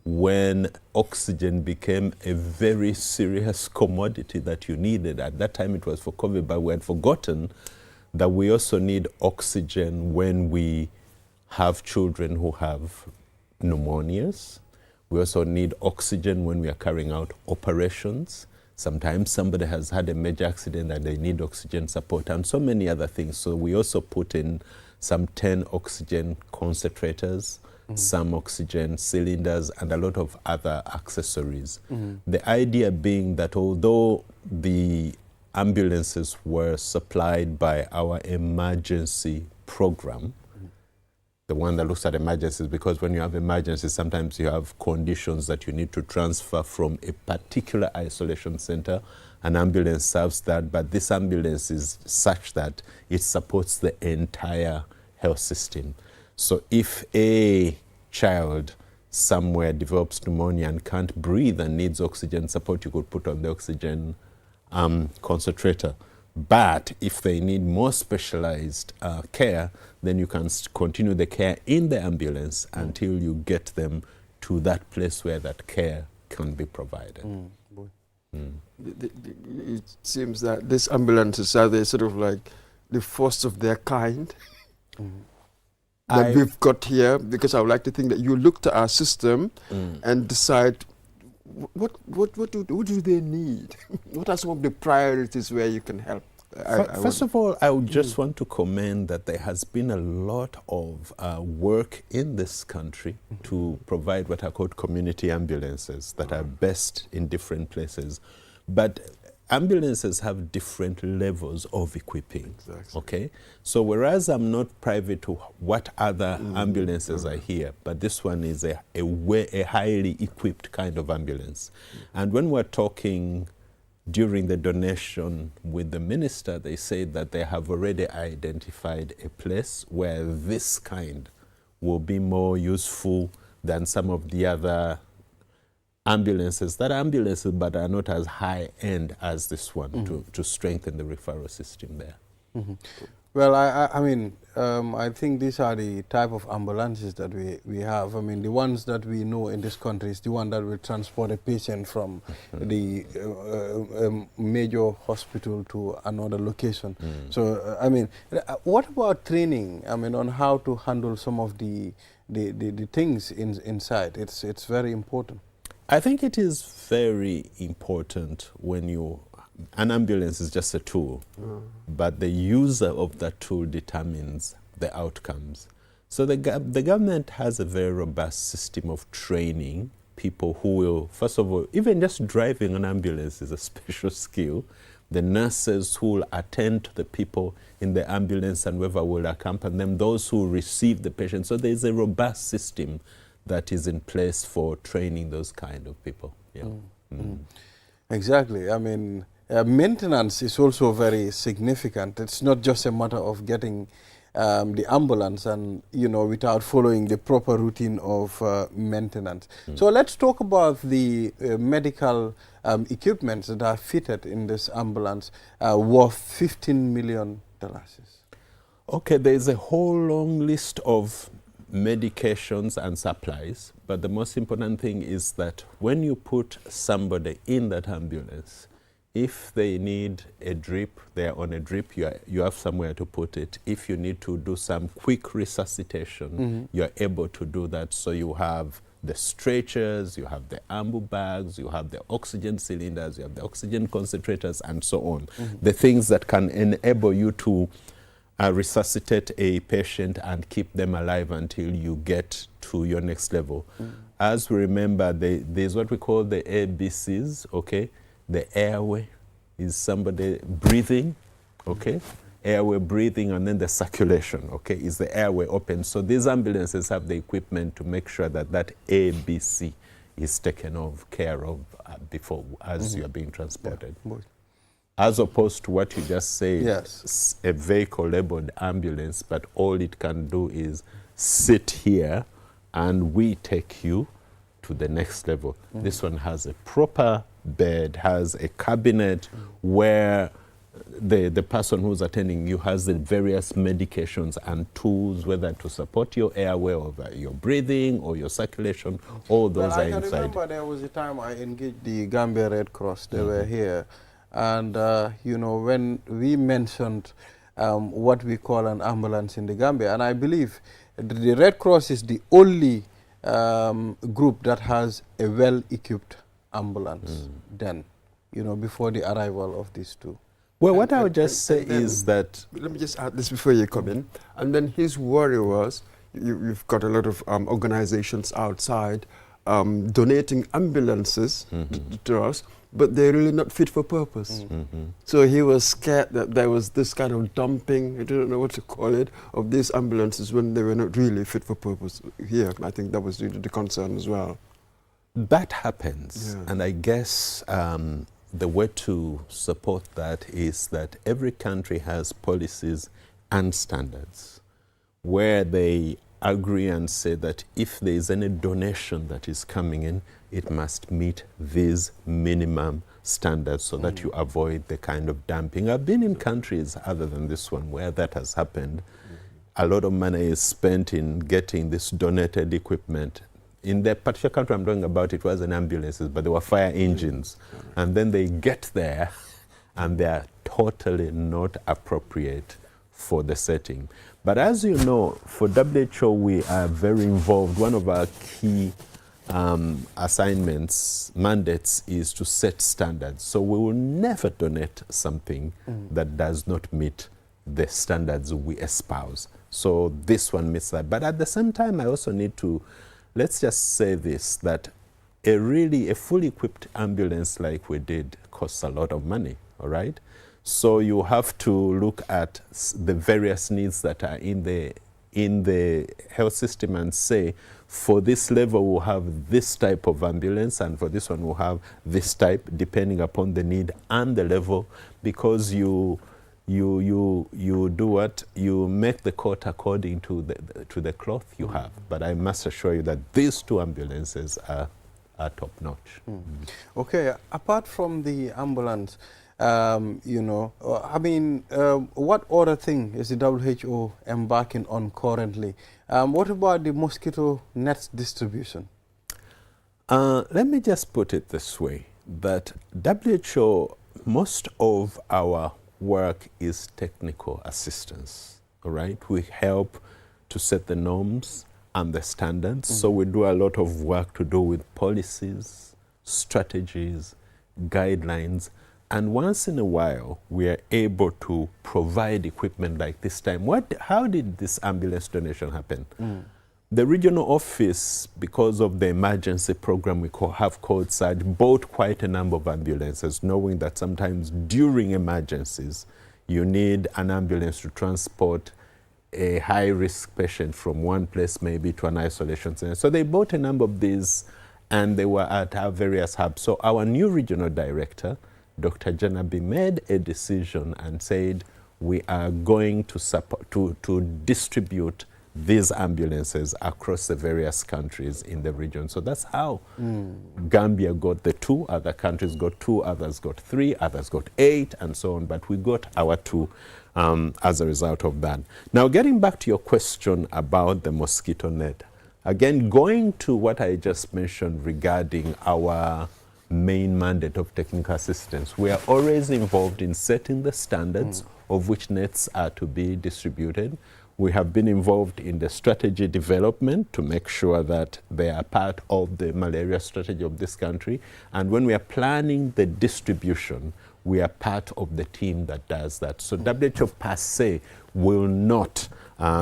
L: when oxygen became a very serious commodity that you needed. At that time it was for COVID, but we had forgotten that we also need oxygen when we have children who have pneumonias. We also need oxygen when we are carrying out operations. Sometimes somebody has had a major accident and they need oxygen support, and so many other things. So we also put in some 10 oxygen concentrators, some oxygen cylinders, and a lot of other accessories. The idea being that although the ambulances were supplied by our emergency program, the one that looks at emergencies, because when you have emergencies, sometimes you have conditions that you need to transfer from a particular isolation center. An ambulance serves that, but this ambulance is such that it supports the entire health system. So if a child somewhere develops pneumonia and can't breathe and needs oxygen support, you could put on the oxygen concentrator. But if they need more specialized care, then you can continue the care in the ambulance until you get them to that place where that care can be provided.
A: It seems that these ambulances are they sort of like the first of their kind that we've got here, because I would like to think that you looked at our system and decide what do they need? What are some of the priorities where you can help?
L: First of all, I would just want to commend that there has been a lot of work in this country to provide what are called community ambulances that are best in different places. But ambulances have different levels of equipping. Exactly. Okay? So whereas I'm not privy to what other ambulances are here, but this one is a highly equipped kind of ambulance. And when we're talking during the donation with the minister, they said that they have already identified a place where this kind will be more useful than some of the other ambulances that are ambulances but are not as high end as this one to strengthen the referral system there.
B: Well, I think these are the type of ambulances that we have. I mean, the ones that we know in this country is the one that will transport a patient from the major hospital to another location. So, I mean, what about training? I mean, on how to handle some of the things inside? It's very important.
L: I think it is very important when an ambulance is just a tool, but the user of that tool determines the outcomes. So the government has a very robust system of training people who will, first of all, even just driving an ambulance is a special skill. The nurses who will attend to the people in the ambulance and whoever will accompany them, those who receive the patient. So there is a robust system that is in place for training those kind of people. Yeah.
B: Exactly. I mean, maintenance is also very significant. It's not just a matter of getting the ambulance and, without following the proper routine of maintenance. So let's talk about the medical equipments that are fitted in this ambulance worth $15 million.
L: Okay, there is a whole long list of medications and supplies, but the most important thing is that when you put somebody in that ambulance, if they need a drip, they are on a drip, you have somewhere to put it. If you need to do some quick resuscitation, you're able to do that. So you have the stretchers, you have the ambu bags, you have the oxygen cylinders, you have the oxygen concentrators, and so on. The things that can enable you to resuscitate a patient and keep them alive until you get to your next level. As we remember, there's what we call the ABCs, okay? The airway is somebody breathing, okay? Airway breathing, and then the circulation, okay, is the airway open. So these ambulances have the equipment to make sure that that ABC is taken care of before, as you are being transported. Yeah. As opposed to what you just said, a vehicle labeled ambulance, but all it can do is sit here and we take you to the next level. This one has a proper bed, has a cabinet where the person who's attending you has the various medications and tools, whether to support your airway or your breathing or your circulation, all those are inside.
B: I remember there was a time I engaged the Gambia Red Cross. They were here. And, when we mentioned what we call an ambulance in the Gambia, and I believe the Red Cross is the only group that has a well-equipped ambulance then, before the arrival of these two.
L: Well, what I would just say is that...
A: Let me just add this before you come in. And then his worry was, you've got a lot of organizations outside donating ambulances to us, but they're really not fit for purpose. So he was scared that there was this kind of dumping, I don't know what to call it, of these ambulances when they were not really fit for purpose here. I think that was due to the concern as well.
L: That happens, and I guess the way to support that is that every country has policies and standards where they agree and say that if there is any donation that is coming in, it must meet these minimum standards so that you avoid the kind of dumping. I've been in countries other than this one where that has happened. A lot of money is spent in getting this donated equipment. In the particular country I'm talking about, it wasn't ambulances, but they were fire engines. And then they get there and they are totally not appropriate for the setting. But as you know, for WHO, we are very involved. One of our key assignments, mandates, is to set standards. So we will never donate something that does not meet the standards we espouse. So this one meets that. But at the same time, I also need to, let's just say this, that a fully equipped ambulance like we did costs a lot of money, all right? So you have to look at the various needs that are in the health system and say, for this level we'll have this type of ambulance, and for this one we'll have this type, depending upon the need and the level, because you do what? You make the coat according to the cloth you have. But I must assure you that these two ambulances are top notch.
B: Okay, apart from the ambulance, you know, I mean, what other thing is the WHO embarking on currently? What about the mosquito nets distribution?
L: Let me just put it this way, that WHO, most of our work is technical assistance, all right? We help to set the norms and the standards. So we do a lot of work to do with policies, strategies, guidelines, and once in a while we are able to provide equipment like this time. How did this ambulance donation happen? The regional office, because of the emergency program we have called SARG, bought quite a number of ambulances, knowing that sometimes during emergencies you need an ambulance to transport a high-risk patient from one place maybe to an isolation center. So they bought a number of these, and they were at our various hubs. So our new regional director, Dr. Janabi, made a decision and said, we are going to distribute these ambulances across the various countries in the region. So that's how Gambia got the 2, other countries got 2, others got 3, others got 8, and so on. But we got our 2 as a result of that. Now, getting back to your question about the mosquito net, again, going to what I just mentioned regarding our main mandate of technical assistance, we are always involved in setting the standards of which nets are to be distributed. We have been involved in the strategy development to make sure that they are part of the malaria strategy of this country. And when we are planning the distribution, we are part of the team that does that. So WHO per se will not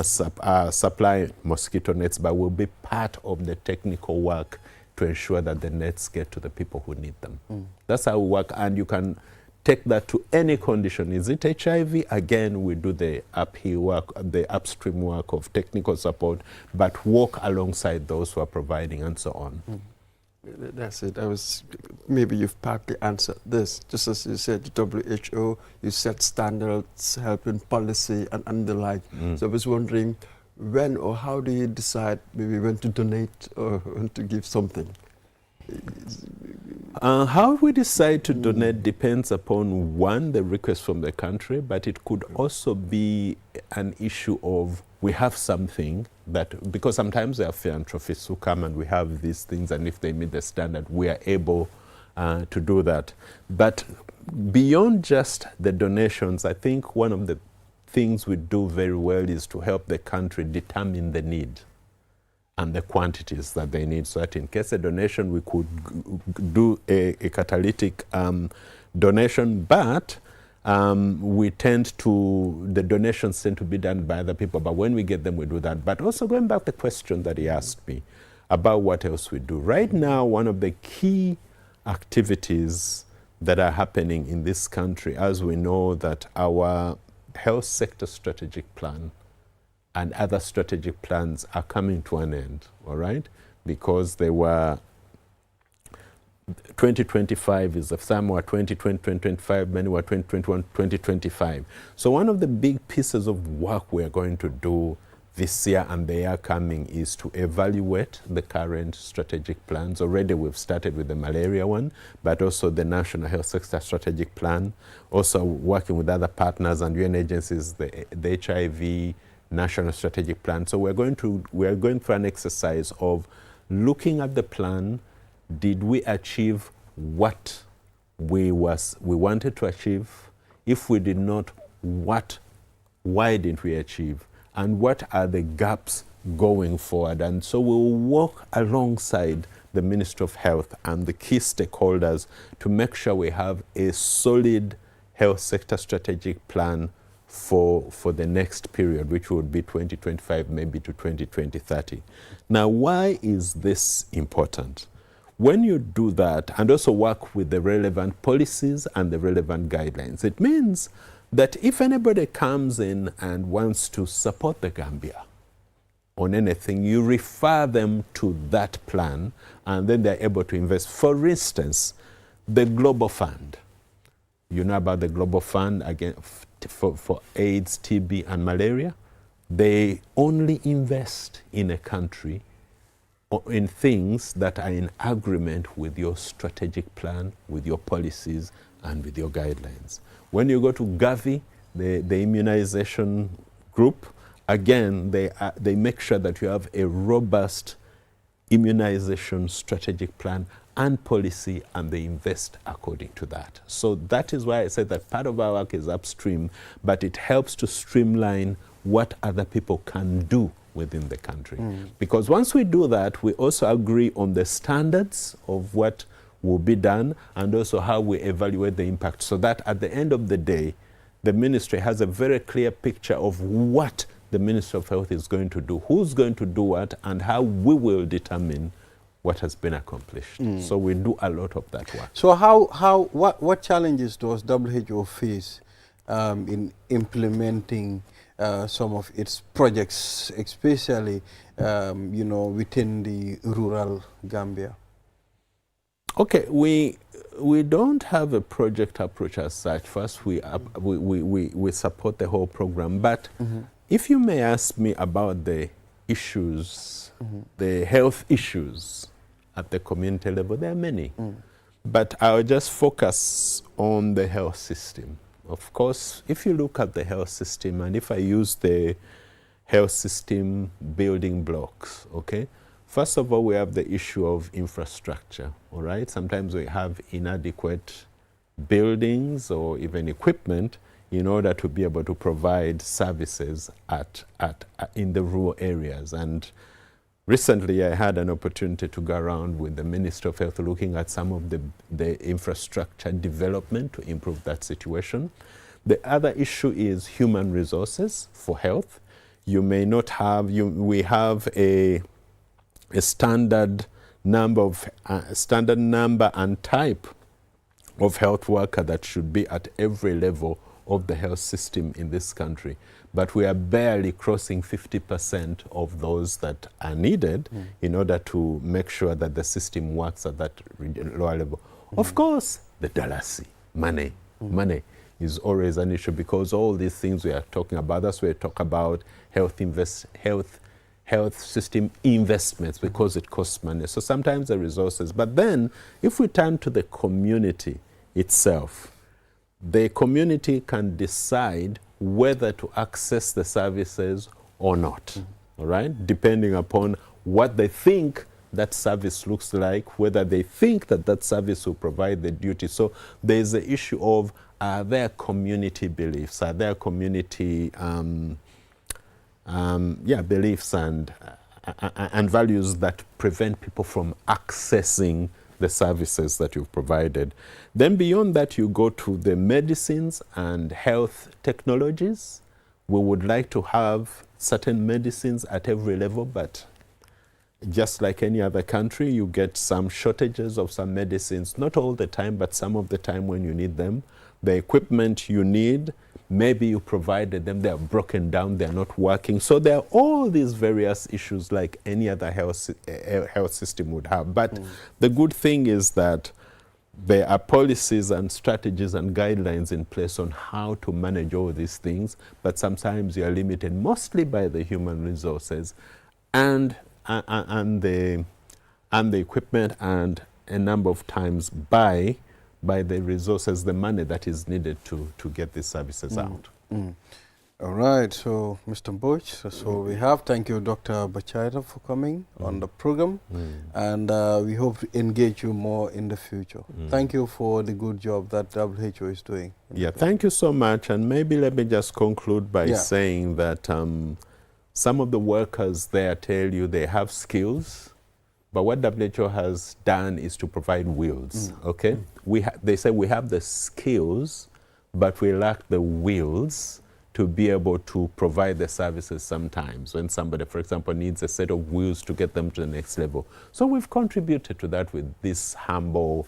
L: supply mosquito nets, but will be part of the technical work to ensure that the nets get to the people who need them. That's how we work, and you can take that to any condition. Is it HIV? Again, we do the uphill work, the upstream work of technical support, but work alongside those who are providing and so on.
A: That's it. Maybe you've partly answered this. Just as you said, the WHO, you set standards, helping policy and the like. So I was wondering, when or how do you decide maybe when to donate or when to give something?
L: How we decide to donate depends upon, one, the request from the country, but it could also be an issue of we have something that, because sometimes there are philanthropists who come and we have these things, and if they meet the standard, we are able to do that. But beyond just the donations, I think one of the things we do very well is to help the country determine the need and the quantities that they need, so that in case a donation, we could do a catalytic donation, but the donations tend to be done by other people, but when we get them, we do that. But also going back to the question that he asked me about what else we do. Right now, one of the key activities that are happening in this country, as we know that our health sector strategic plan and other strategic plans are coming to an end, all right? Because they were 2025 is the some were 2020, 2025, many were 2021, 2025. So one of the big pieces of work we are going to do this year and the year coming is to evaluate the current strategic plans. Already we've started with the malaria one, but also the National Health Sector Strategic Plan, also working with other partners and UN agencies, the HIV National Strategic Plan. So we are going through an exercise of looking at the plan. Did we achieve what we wanted to achieve? If we did not, why didn't we achieve? And what are the gaps going forward? And so we'll work alongside the Ministry of Health and the key stakeholders to make sure we have a solid health sector strategic plan for the next period, which would be 2025, maybe to 2030. Now, why is this important? When you do that and also work with the relevant policies and the relevant guidelines, it means that if anybody comes in and wants to support the Gambia on anything, you refer them to that plan and then they're able to invest. For instance, the Global Fund. You know about the Global Fund again for AIDS, TB, and malaria? They only invest in a country in things that are in agreement with your strategic plan, with your policies, and with your guidelines. When you go to Gavi, the immunization group, again, they make sure that you have a robust immunization strategic plan and policy, and they invest according to that. So that is why I said that part of our work is upstream, but it helps to streamline what other people can do within the country. Because once we do that, we also agree on the standards of what will be done and also how we evaluate the impact, so that at the end of the day, the ministry has a very clear picture of what the Ministry of Health is going to do, who's going to do what, and how we will determine what has been accomplished. So we do a lot of that work.
B: So what challenges does WHO face in implementing some of its projects, especially within the rural Gambia?
L: Okay, we don't have a project approach as such. First, we support the whole program. But if you may ask me about the issues, the health issues at the community level, there are many. But I'll just focus on the health system. Of course, if you look at the health system, and if I use the health system building blocks, okay? First of all, we have the issue of infrastructure, all right? Sometimes we have inadequate buildings or even equipment in order to be able to provide services in the rural areas. And recently, I had an opportunity to go around with the Ministry of Health looking at some of the infrastructure development to improve that situation. The other issue is human resources for health. You may not have, we have a standard number and type of health worker that should be at every level of the health system in this country. But we are barely crossing 50% of those that are needed in order to make sure that the system works at that lower level. Of course, the dalasi, money. Money is always an issue, because all these things we are talking about, that's why we talk about health system investments, because it costs money. So sometimes the resources. But then, if we turn to the community itself, the community can decide whether to access the services or not, all right? Depending upon what they think that service looks like, whether they think that that service will provide the duty. So there's the issue of, are there community beliefs? Are there community beliefs and values that prevent people from accessing the services that you've provided? Then beyond that, you go to the medicines and health technologies. We would like to have certain medicines at every level, but just like any other country, you get some shortages of some medicines, not all the time, but some of the time when you need them. The equipment you need, maybe you provided them, they're broken down, they're not working. So there are all these various issues like any other health system would have. But the good thing is that there are policies and strategies and guidelines in place on how to manage all these things, but sometimes you are limited mostly by the human resources and the equipment, and a number of times by the resources, the money that is needed to get these services out.
B: All right, so Mr. Bush, so we have, thank you Dr. Bachaira for coming on the program, and we hope to engage you more in the future. Thank you for the good job that WHO is doing.
L: Yeah, thank you so much, and maybe let me just conclude by saying that some of the workers there tell you they have skills, But what WHO has done is to provide wheels, okay? They say we have the skills, but we lack the wheels to be able to provide the services sometimes when somebody, for example, needs a set of wheels to get them to the next level. So we've contributed to that with this humble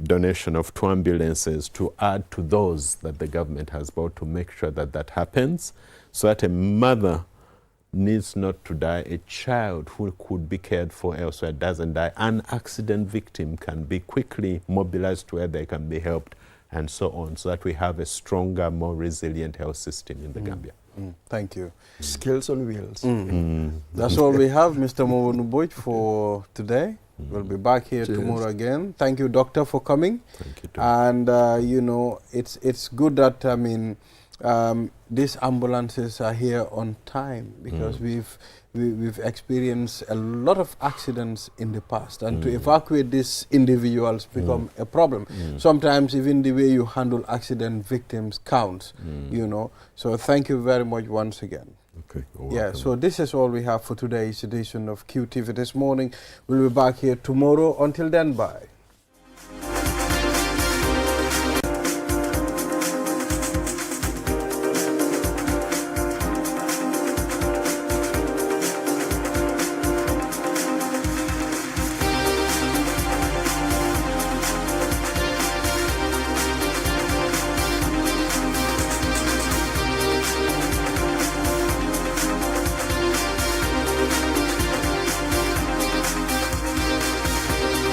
L: donation of 2 ambulances to add to those that the government has bought to make sure that that happens, so that a mother needs not to die, a child who could be cared for elsewhere doesn't die, an accident victim can be quickly mobilized to where they can be helped, and so on, so that we have a stronger, more resilient health system in the Gambia.
B: Thank you.
A: Skills on wheels.
B: That's all we have, Mr. Mowonu for today. We'll be back here tomorrow again. Thank you, Doctor, for coming.
L: Thank you, too.
B: And, you know, it's good that, I mean, these ambulances are here on time, because we've experienced a lot of accidents in the past, and to evacuate these individuals become a problem. Sometimes even the way you handle accident victims counts, you know. So thank you very much once again.
L: Okay,
B: yeah, so this is all we have for today's edition of QTV This Morning. We'll be back here tomorrow. Until then, bye.